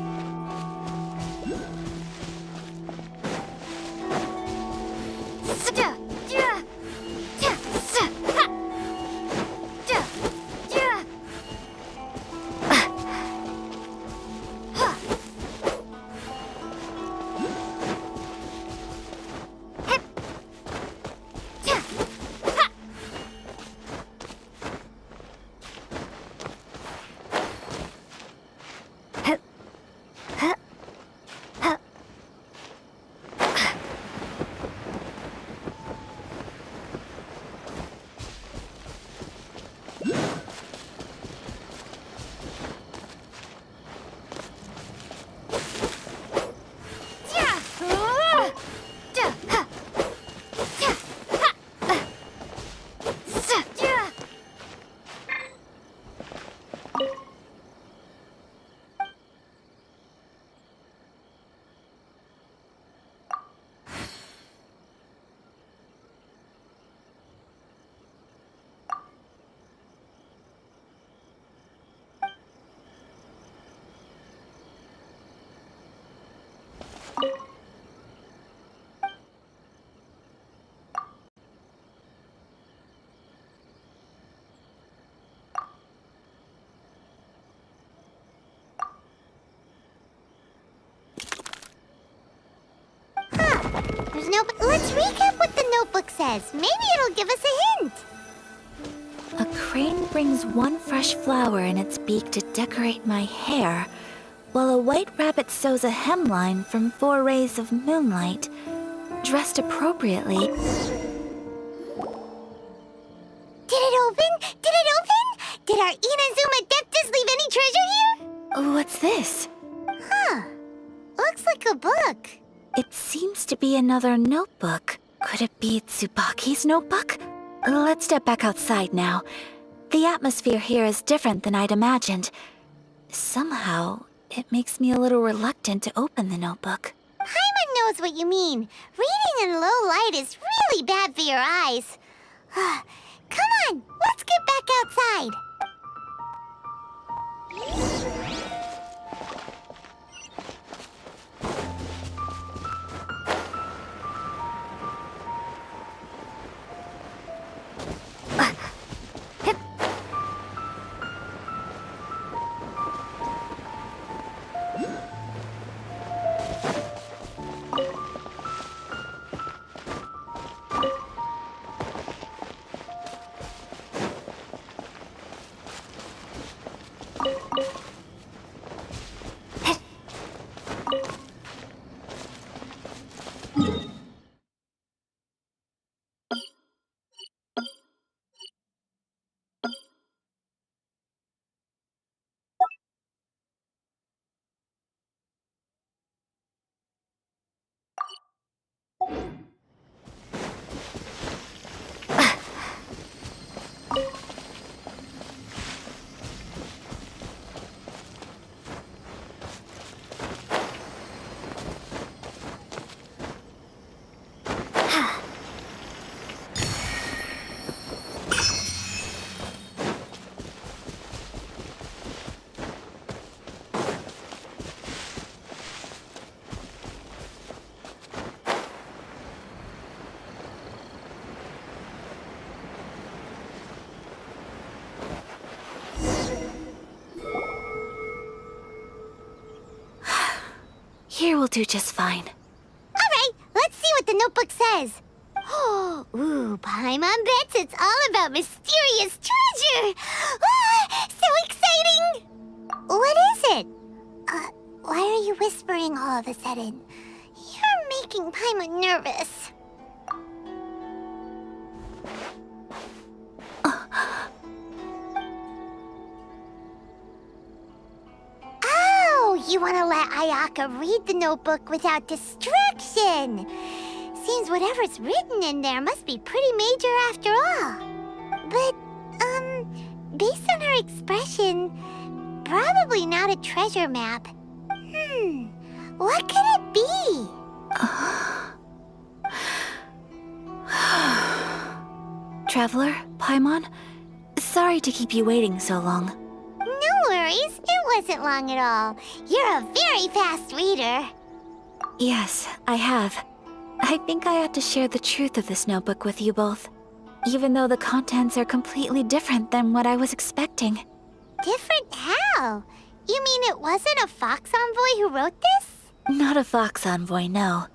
There's no... Let's recap what the notebook says. Maybe it'll give us a hint. A crane brings one fresh flower in its beak to decorate my hair, while a white rabbit sews a hemline from 4 rays of moonlight. Dressed appropriately... Did it open? Did it open? Did our Inazuma Deptus leave any treasure here? What's this? Huh. Looks like a book. It seems to be another notebook. Could it be Tsubaki's notebook? Let's step back outside now. The atmosphere here is different than I'd imagined. Somehow, it makes me a little reluctant to open the notebook. Paimon knows what you mean. Reading in low light is really bad for your eyes. Come on, let's get back outside. Here will do just fine. Alright, let's see what the notebook says. Ooh, Paimon bets it's all about mysterious treasure! Ah, so exciting! What is it? Why are you whispering all of a sudden? You're making Paimon nervous. Oh, you want to let Ayaka read the notebook without distraction. Seems whatever's written in there must be pretty major after all. But, based on her expression, probably not a treasure map. What could it be? Traveler, Paimon, sorry to keep you waiting so long. No worries, it wasn't long at all. You're a very fast reader. Yes, I have. I think I ought to share the truth of this notebook with you both, even though the contents are completely different than what I was expecting. Different how? You mean it wasn't a Fox Envoy who wrote this? Not a Fox Envoy, no.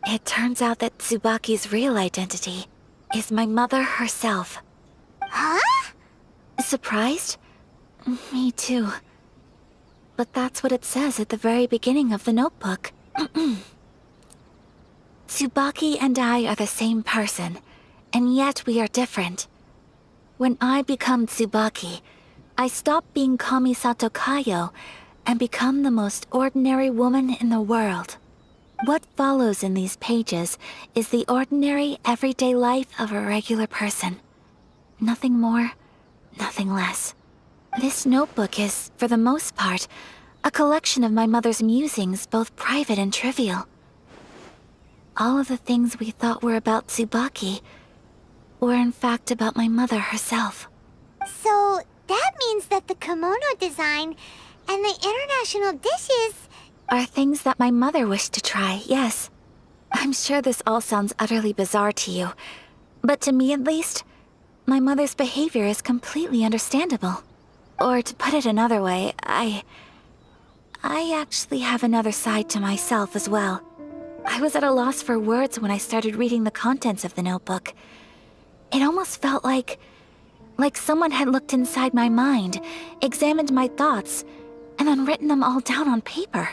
It turns out that Tsubaki's real identity is my mother herself. Huh? Surprised? Me too. But that's what it says at the very beginning of the notebook. Tsubaki and I are the same person, and yet we are different. When I become Tsubaki, I stop being Kamisato Kayo and become the most ordinary woman in the world. What follows in these pages is the ordinary, everyday life of a regular person. Nothing more, nothing less. This notebook is, for the most part, a collection of my mother's musings, both private and trivial. All of the things we thought were about Tsubaki were in fact about my mother herself. So that means that the kimono design and the international dishes are things that my mother wished to try, yes. I'm sure this all sounds utterly bizarre to you, but to me at least, my mother's behavior is completely understandable. Or to put it another way, I actually have another side to myself as well. I was at a loss for words when I started reading the contents of the notebook. It almost felt like someone had looked inside my mind, examined my thoughts, and then written them all down on paper.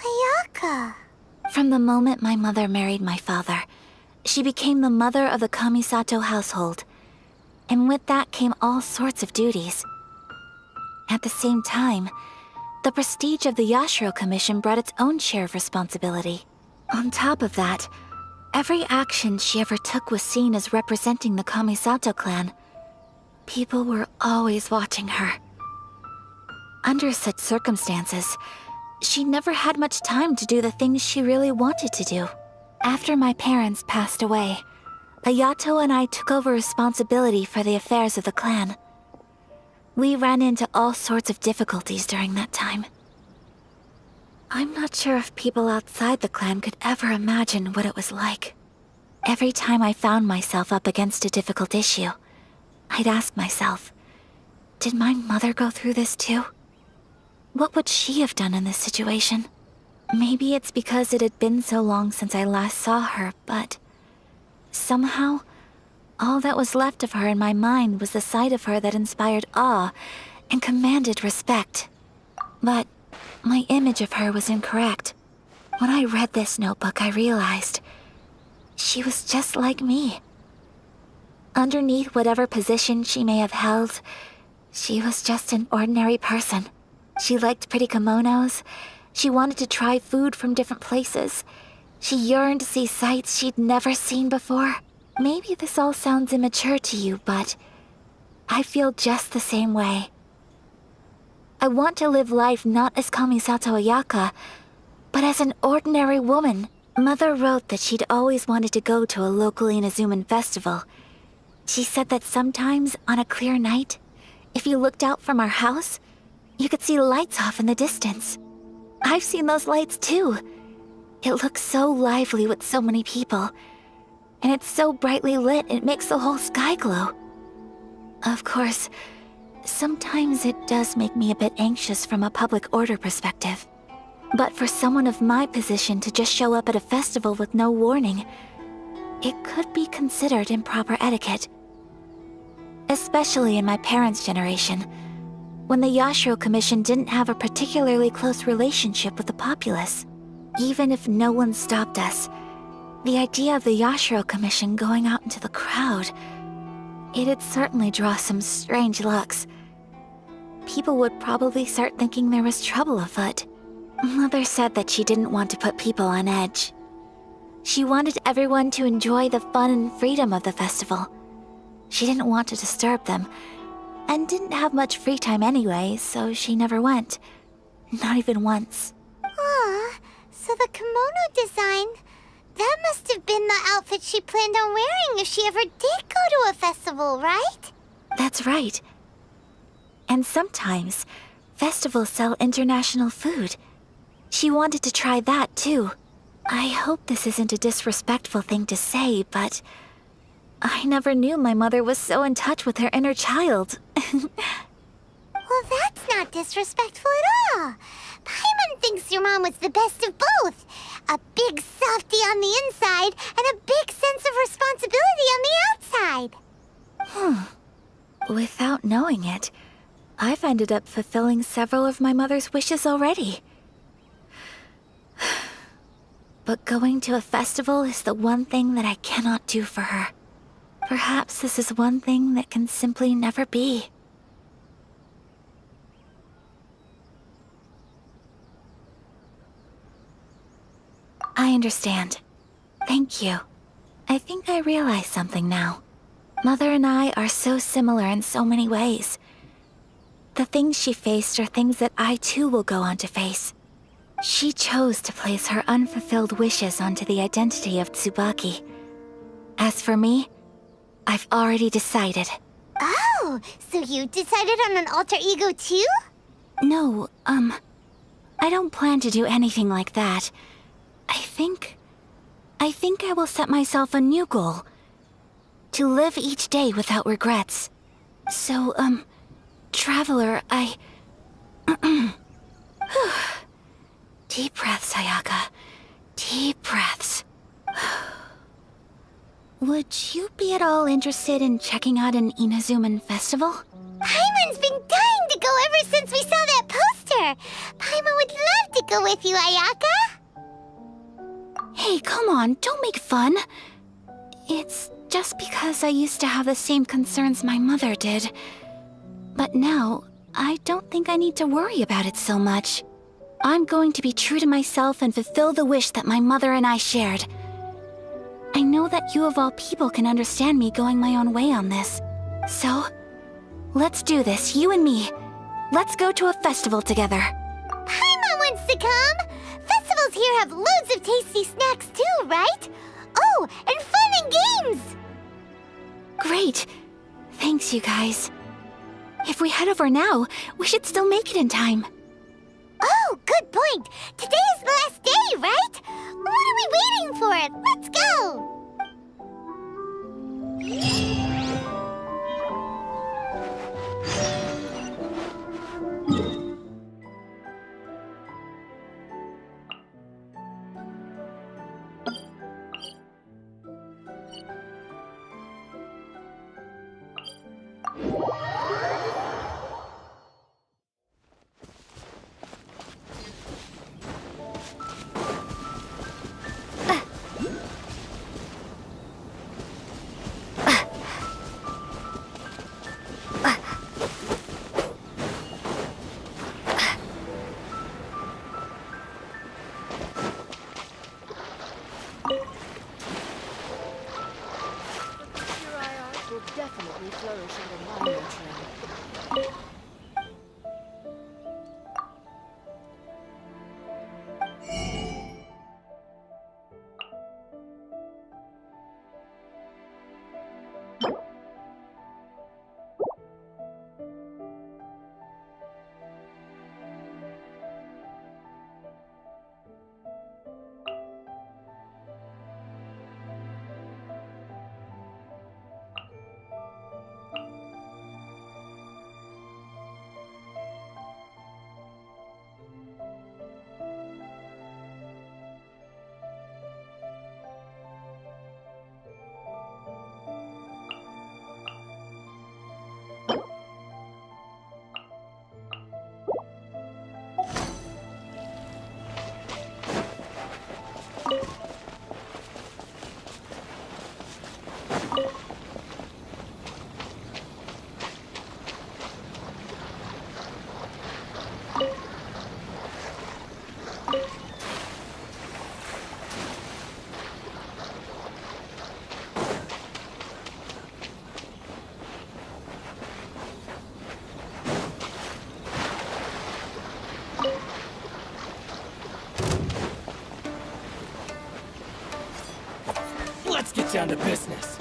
Ayaka. From the moment my mother married my father, she became the mother of the Kamisato household. And with that came all sorts of duties. At the same time, the prestige of the Yashiro Commission brought its own share of responsibility. On top of that, every action she ever took was seen as representing the Kamisato clan. People were always watching her. Under such circumstances, she never had much time to do the things she really wanted to do. After my parents passed away, Ayato and I took over responsibility for the affairs of the clan. We ran into all sorts of difficulties during that time. I'm not sure if people outside the clan could ever imagine what it was like. Every time I found myself up against a difficult issue, I'd ask myself, did my mother go through this too? What would she have done in this situation? Maybe it's because it had been so long since I last saw her, but somehow, all that was left of her in my mind was the side of her that inspired awe and commanded respect. But my image of her was incorrect. When I read this notebook, I realized she was just like me. Underneath whatever position she may have held, she was just an ordinary person. She liked pretty kimonos. She wanted to try food from different places. She yearned to see sights she'd never seen before. Maybe this all sounds immature to you, but I feel just the same way. I want to live life not as Kamisato Ayaka, but as an ordinary woman. Mother wrote that she'd always wanted to go to a local Inazuman festival. She said that sometimes, on a clear night, If you looked out from our house, you could see lights off in the distance. I've seen those lights too. It looks so lively with so many people. And it's so brightly lit, it makes the whole sky glow. Of course, sometimes it does make me a bit anxious from a public order perspective. But for someone of my position to just show up at a festival with no warning, it could be considered improper etiquette. Especially in my parents' generation, when the Yashiro Commission didn't have a particularly close relationship with the populace. Even if no one stopped us, the idea of the Yashiro Commission going out into the crowd, it'd certainly draw some strange looks. People would probably start thinking there was trouble afoot. Mother said that she didn't want to put people on edge. She wanted everyone to enjoy the fun and freedom of the festival. She didn't want to disturb them, and didn't have much free time anyway, so she never went. Not even once. Aw, so the kimono design, that must have been the outfit she planned on wearing if she ever did go to a festival, right? That's right. And sometimes, festivals sell international food. She wanted to try that too. I hope this isn't a disrespectful thing to say, but I never knew my mother was so in touch with her inner child. Well, that's not disrespectful at all. Paimon thinks your mom was the best of both. A big softie on the inside and a big sense of responsibility on the outside. Without knowing it, I've ended up fulfilling several of my mother's wishes already. But going to a festival is the one thing that I cannot do for her. Perhaps this is one thing that can simply never be. I understand. Thank you. I think I realize something now. Mother and I are so similar in so many ways. The things she faced are things that I too will go on to face. She chose to place her unfulfilled wishes onto the identity of Tsubaki. As for me, I've already decided. Oh, so you decided on an alter ego too? No, I don't plan to do anything like that. I think I will set myself a new goal. To live each day without regrets. So, Traveler, Deep breaths, Ayaka. Deep breaths. Would you be at all interested in checking out an Inazuman festival? Paimon's been dying to go ever since we saw that poster. Paimon would love to go with you, Ayaka. Hey, come on, don't make fun. It's just because I used to have the same concerns my mother did. But now, I don't think I need to worry about it so much. I'm going to be true to myself and fulfill the wish that my mother and I shared. I know that you of all people can understand me going my own way on this. So, let's do this, you and me. Let's go to a festival together. Paimon wants to come. Festivals here have loads of tasty snacks too, right? Oh, and fun and games. Great. Thanks, you guys. If we head over now, we should still make it in time. Oh, good point. Today is the last day, right? What are we waiting for? Let's go. Definitely flourish under my nurturing. get down to business.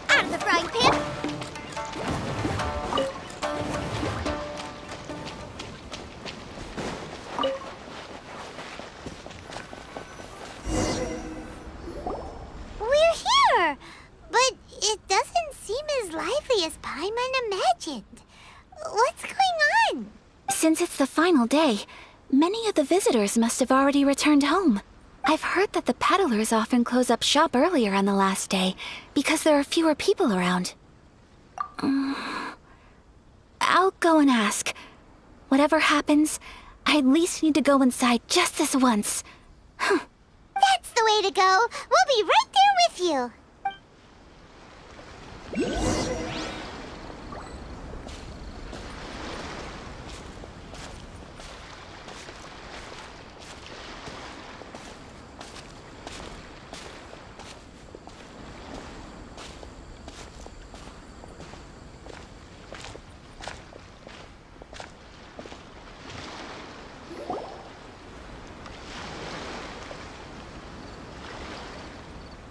Out of the frying pan. We're here, but it doesn't seem as lively as Paimon imagined. What's going on? Since it's the final day, many of the visitors must have already returned home. I've heard that the peddlers often close up shop earlier on the last day because there are fewer people around. I'll go and ask. Whatever happens, I at least need to go inside just this once. That's the way to go. We'll be right there with you.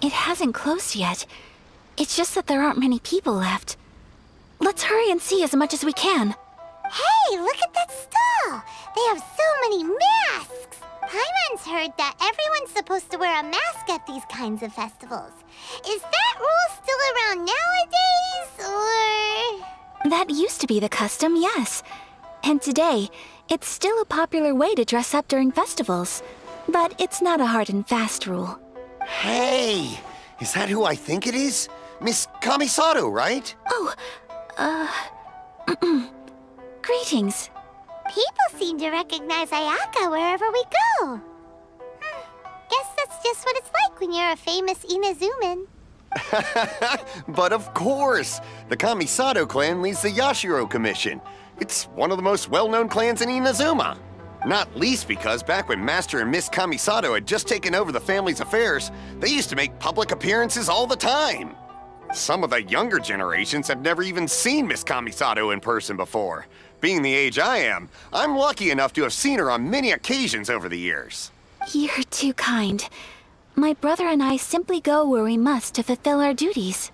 It hasn't closed yet. It's just that there aren't many people left. Let's hurry and see as much as we can. Hey, look at that stall! They have so many masks! Paimon's heard that everyone's supposed to wear a mask at these kinds of festivals. Is that rule still around nowadays, or...? That used to be the custom, yes. And today, it's still a popular way to dress up during festivals. But it's not a hard and fast rule. Hey! Is that who I think it is? Miss Kamisato, right? Oh, greetings. People seem to recognize Ayaka wherever we go. Guess that's just what it's like when you're a famous Inazuman. But of course! The Kamisato clan leads the Yashiro Commission. It's one of the most well-known clans in Inazuma. Not least because back when Master and Miss Kamisato had just taken over the family's affairs, they used to make public appearances all the time. Some of the younger generations have never even seen Miss Kamisato in person before. Being the age I am, I'm lucky enough to have seen her on many occasions over the years. You're too kind. My brother and I simply go where we must to fulfill our duties.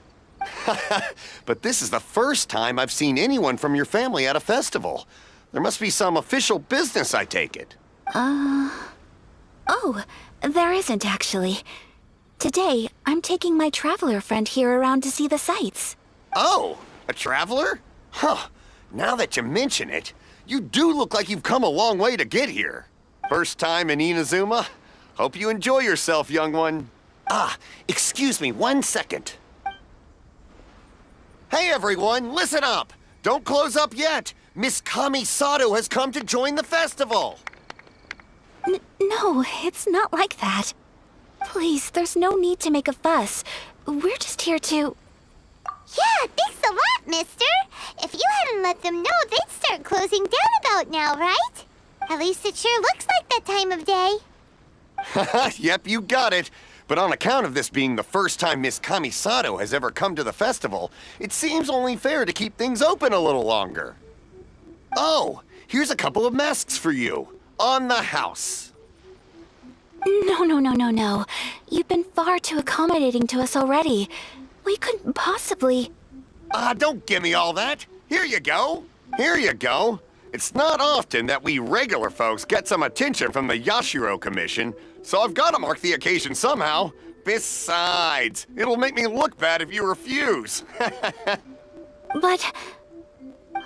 But this is the first time I've seen anyone from your family at a festival. There must be some official business, I take it. Oh, there isn't actually. Today, I'm taking my traveler friend here around to see the sights. Oh, a traveler? Huh. Now that you mention it, you do look like you've come a long way to get here. First time in Inazuma? Hope you enjoy yourself, young one. Ah, excuse me 1 second. Hey everyone, listen up! Don't close up yet! Miss Kamisato has come to join the festival! No, it's not like that. Please, there's no need to make a fuss. We're just here to... Yeah, thanks a lot, mister. If you hadn't let them know, they'd start closing down about now, right? At least it sure looks like that time of day. Yep, you got it. But on account of this being the first time Miss Kamisato has ever come to the festival, it seems only fair to keep things open a little longer. Oh, here's a couple of masks for you. On the house. No. You've been far too accommodating to us already. We couldn't possibly... Don't give me all that. Here you go. Here you go. It's not often that we regular folks get some attention from the Yashiro Commission, so I've got to mark the occasion somehow. Besides, it'll make me look bad if you refuse. But...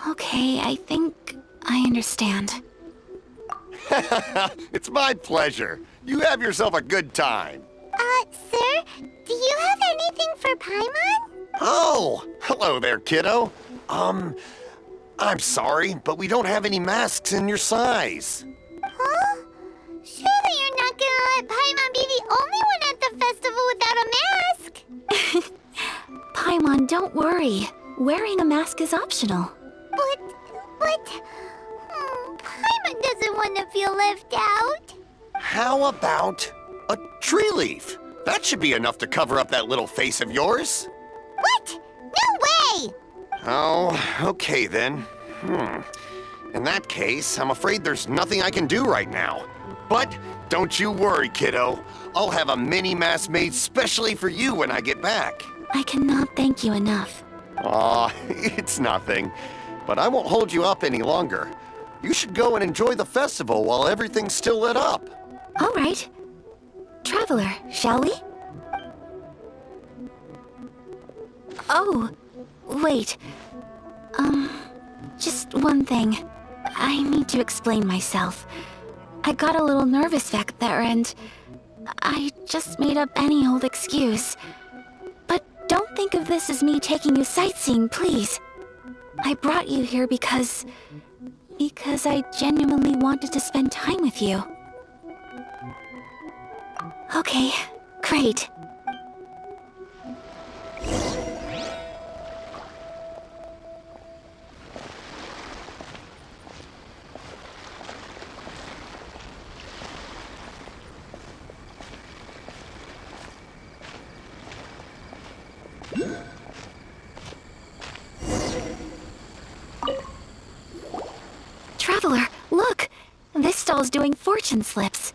Okay, I think I understand. It's my pleasure. You have yourself a good time. Sir, do you have anything for Paimon? Oh, hello there, kiddo. I'm sorry, but we don't have any masks in your size. Huh? Surely you're not gonna let Paimon be the only one at the festival without a mask? Paimon, don't worry. Wearing a mask is optional. But... Paimon doesn't want to feel left out. How about A tree leaf? That should be enough to cover up that little face of yours. What? No way! Oh, okay then. In that case, I'm afraid there's nothing I can do right now. But don't you worry, kiddo. I'll have a mini mask made specially for you when I get back. I cannot thank you enough. Aw, it's nothing. But I won't hold you up any longer. You should go and enjoy the festival while everything's still lit up. All right. Traveler, shall we? Oh, wait. Just one thing. I need to explain myself. I got a little nervous back there and I just made up any old excuse. But don't think of this as me taking you sightseeing, please. I brought you here because I genuinely wanted to spend time with you. Okay, great. Traveler, look! This stall's doing fortune slips.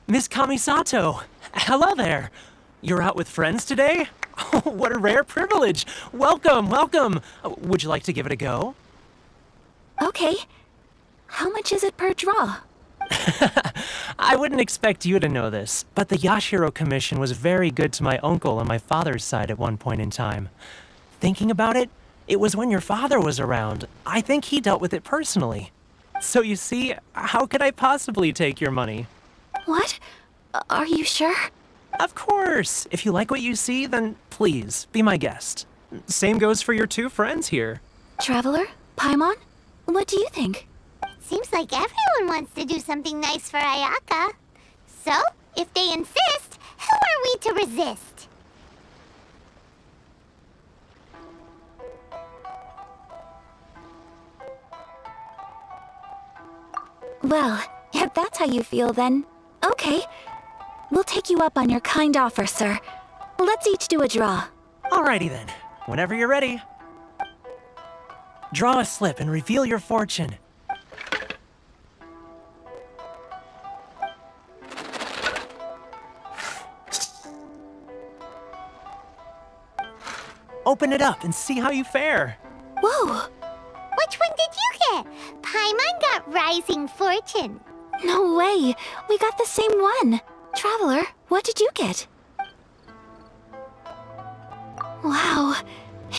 Miss Kamisato! Hello there! You're out with friends today? Oh, what a rare privilege! Welcome, welcome! Would you like to give it a go? Okay. How much is it per draw? I wouldn't expect you to know this, but the Yashiro Commission was very good to my uncle on my father's side at one point in time. Thinking about it, it was when your father was around. I think he dealt with it personally. So you see, how could I possibly take your money? What? Are you sure? Of course! If you like what you see, then please, be my guest. Same goes for your two friends here. Traveler? Paimon? What do you think? Seems like everyone wants to do something nice for Ayaka. So, if they insist, who are we to resist? Well, if that's how you feel, then okay. We'll take you up on your kind offer, sir. Let's each do a draw. Alrighty then, whenever you're ready. Draw a slip and reveal your fortune. Open it up and see how you fare. Whoa! Which one did you get? Paimon got Rising Fortune. No way! We got the same one! Traveler, what did you get? Wow,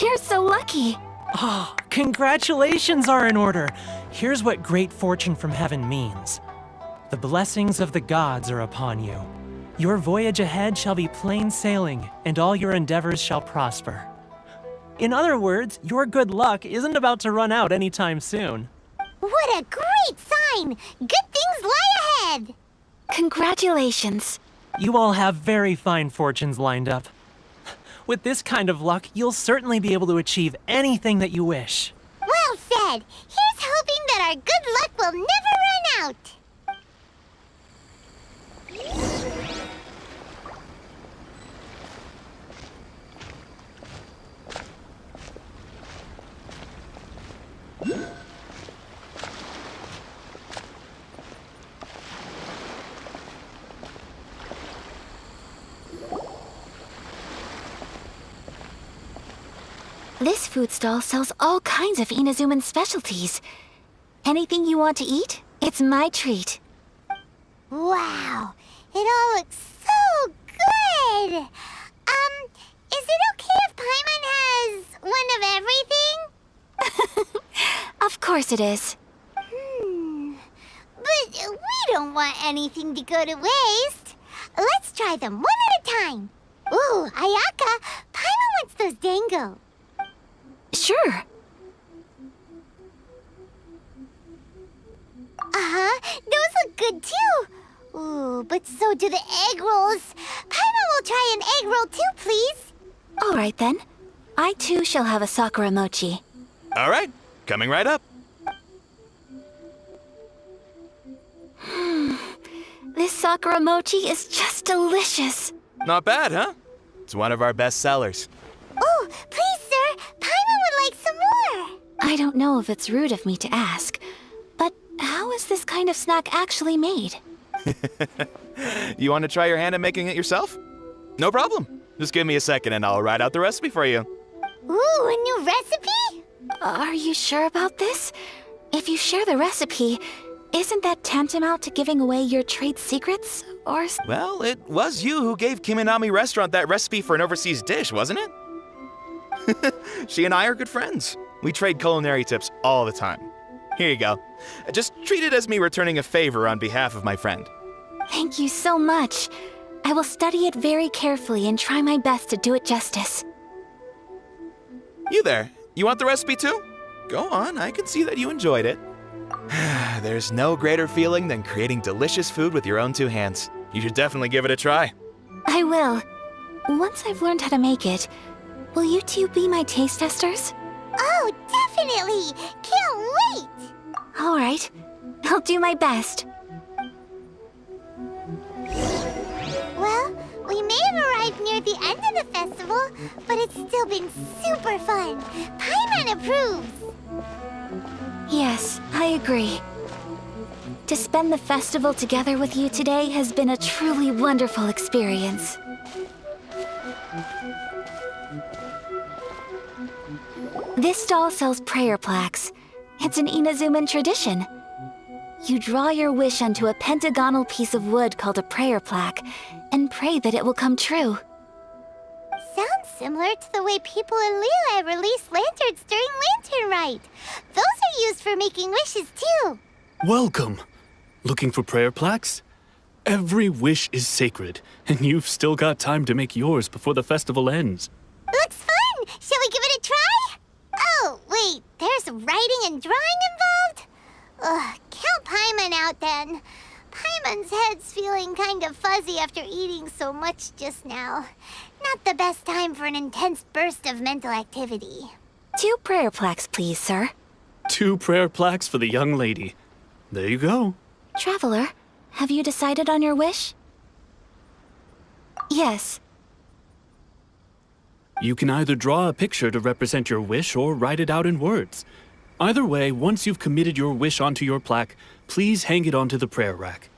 you're so lucky! Oh, congratulations are in order. Here's what great fortune from heaven means. The blessings of the gods are upon you. Your voyage ahead shall be plain sailing, and all your endeavors shall prosper. In other words, your good luck isn't about to run out anytime soon. What a great sign! Good things lie ahead! Congratulations. You all have very fine fortunes lined up. With this kind of luck, you'll certainly be able to achieve anything that you wish. Well said! Here's hoping that our good luck will never run out! This food stall sells all kinds of Inazuman specialties. Anything you want to eat, it's my treat. Wow, it all looks so good! Is it okay if Paimon has one of everything? Of course it is. But we don't want anything to go to waste. Let's try them one at a time. Ooh, Ayaka, Paimon wants those dango. Sure. Those look good too. Ooh, but so do the egg rolls. Paimon will try an egg roll too, please. All right then. I too shall have a Sakura mochi. All right, coming right up. This sakura mochi is just delicious. Not bad, huh? It's one of our best sellers. Oh, please, sir. Paimon would like some more. I don't know if it's rude of me to ask, but how is this kind of snack actually made? You want to try your hand at making it yourself? No problem. Just give me a second and I'll write out the recipe for you. Ooh, a new recipe? Are you sure about this? If you share the recipe, isn't that tantamount to giving away your trade secrets, or... Well, it was you who gave Kiminami Restaurant that recipe for an overseas dish, wasn't it? She and I are good friends. We trade culinary tips all the time. Here you go. Just treat it as me returning a favor on behalf of my friend. Thank you so much. I will study it very carefully and try my best to do it justice. You there, you want the recipe too? Go on, I can see that you enjoyed it. There's no greater feeling than creating delicious food with your own two hands. You should definitely give it a try. I will. Once I've learned how to make it, will you two be my taste testers? Oh, definitely. Can't wait. All right. I'll do my best. Well, we may have arrived near the end of the festival, but it's still been super fun. Paimon approves. Yes, I agree. To spend the festival together with you today has been a truly wonderful experience. This stall sells prayer plaques. It's an Inazuman tradition. You draw your wish onto a pentagonal piece of wood called a prayer plaque and pray that it will come true. Sounds similar to the way people in Liyue release lanterns during Lantern Rite. Those are used for making wishes too. Welcome. Looking for prayer plaques? Every wish is sacred, and you've still got time to make yours before the festival ends. Looks fun! Shall we give it a try? Oh, wait, there's writing and drawing involved? Ugh, count Paimon out then. Paimon's head's feeling kind of fuzzy after eating so much just now. Not the best time for an intense burst of mental activity. 2 prayer plaques, please, sir. 2 prayer plaques for the young lady. There you go. Traveler, have you decided on your wish? Yes. You can either draw a picture to represent your wish or write it out in words. Either way, once you've committed your wish onto your plaque, please hang it onto the prayer rack.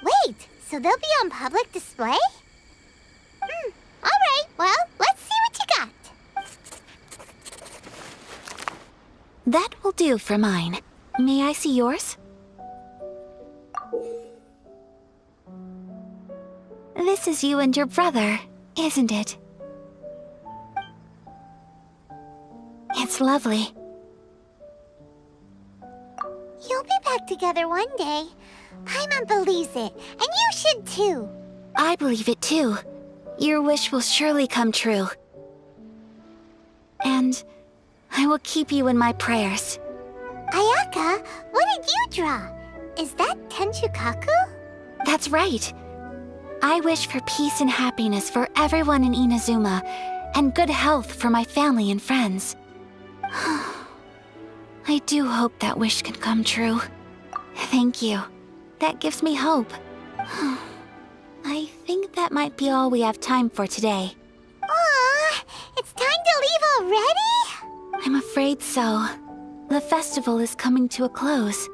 Wait, so they'll be on public display? Alright, well, let's see what you got. That will do for mine. May I see yours? This is you and your brother, isn't it? It's lovely. You'll be back together one day. Paimon believes it, and you should too. I believe it too. Your wish will surely come true. And I will keep you in my prayers. Ayaka, what did you draw? Is that Tenchukaku? That's right. I wish for peace and happiness for everyone in Inazuma, and good health for my family and friends. I do hope that wish can come true. Thank you. That gives me hope. I think that might be all we have time for today. Aw, it's time to leave already? I'm afraid so. The festival is coming to a close.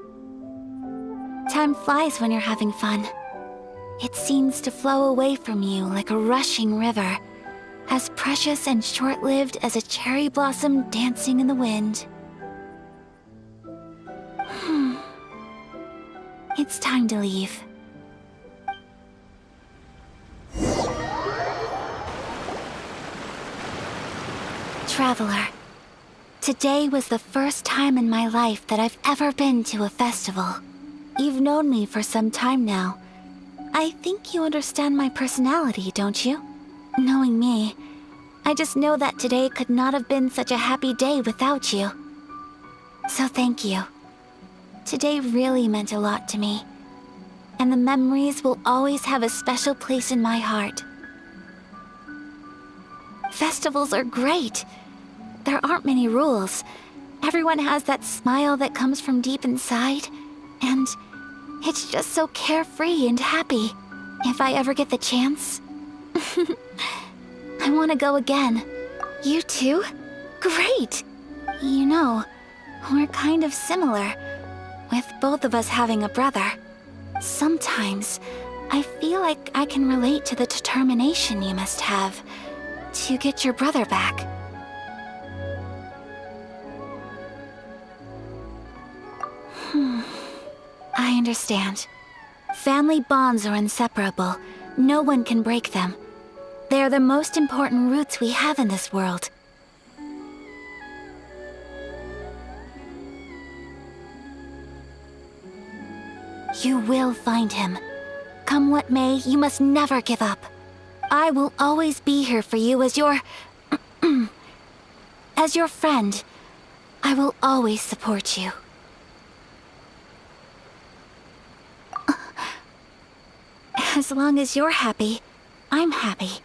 Time flies when you're having fun. It seems to flow away from you like a rushing river, as precious and short-lived as a cherry blossom dancing in the wind. It's time to leave. Traveler, today was the first time in my life that I've ever been to a festival. You've known me for some time now. I think you understand my personality, don't you? Knowing me, I just know that today could not have been such a happy day without you. So thank you. Today really meant a lot to me, and the memories will always have a special place in my heart. Festivals are great. There aren't many rules. Everyone has that smile that comes from deep inside, and It's just so carefree and happy. If I ever get the chance. I want to go again. You too? Great! You know, we're kind of similar, with both of us having a brother. Sometimes, I feel like I can relate to the determination you must have to get your brother back. I understand. Family bonds are inseparable. No one can break them. They are the most important roots we have in this world. You will find him. Come what may, you must never give up. I will always be here for you as your... as your friend. I will always support you. As long as you're happy, I'm happy.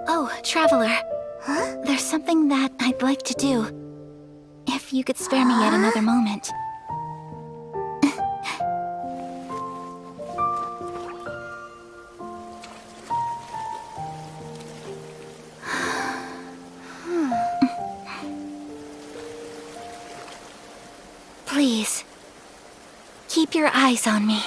Oh, Traveler. Huh? There's something that I'd like to do. If you could spare me yet another moment. Please, keep your eyes on me.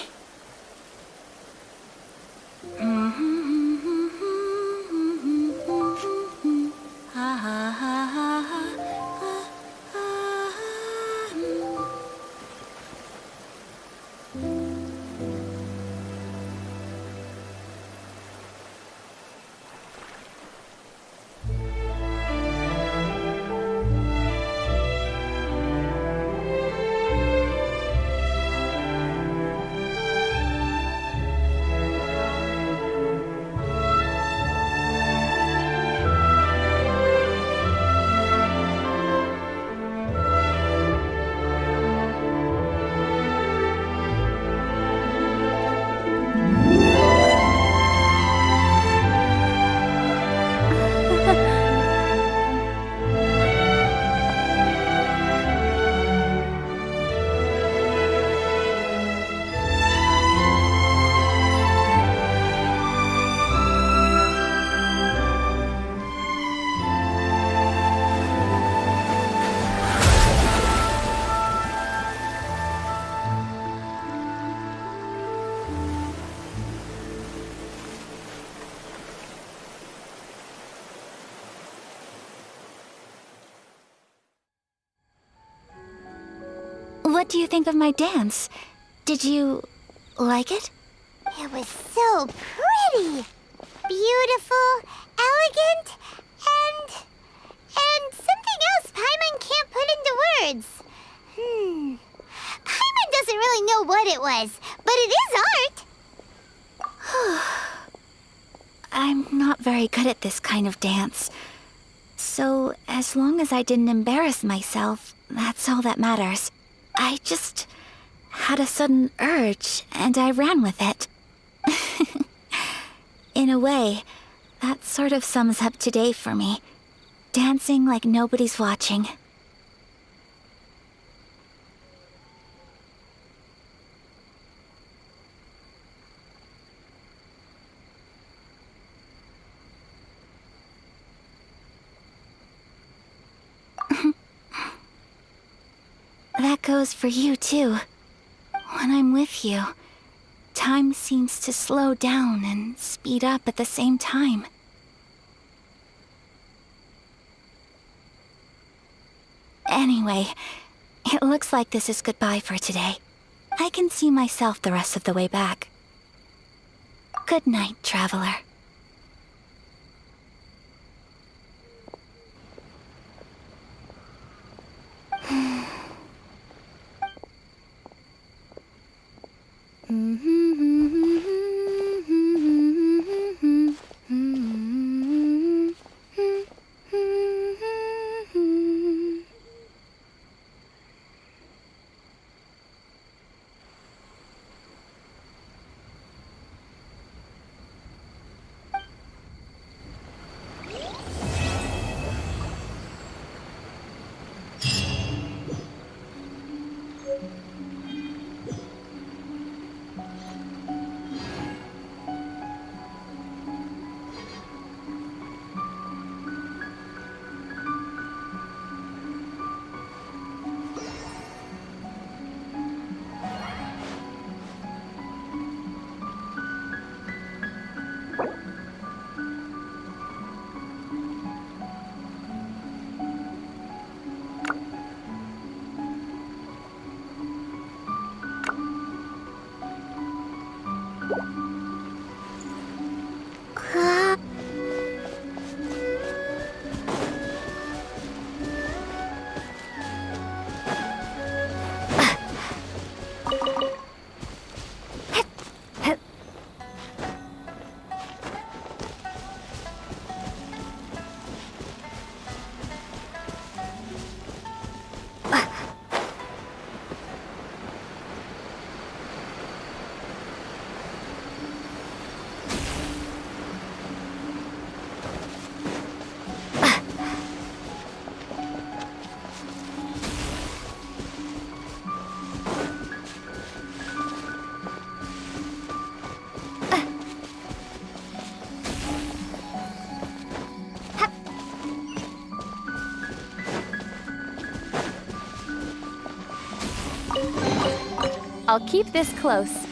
What do you think of my dance? Did you like it? It was so pretty. Beautiful, elegant, and something else Paimon can't put into words. Paimon doesn't really know what it was, but it is art. I'm not very good at this kind of dance. So, as long as I didn't embarrass myself, that's all that matters. I just had a sudden urge, and I ran with it. In a way, that sort of sums up today for me. Dancing like nobody's watching. That goes for you, too. When I'm with you, time seems to slow down and speed up at the same time. Anyway, it looks like this is goodbye for today. I can see myself the rest of the way back. Good night, Traveler. I'll keep this close.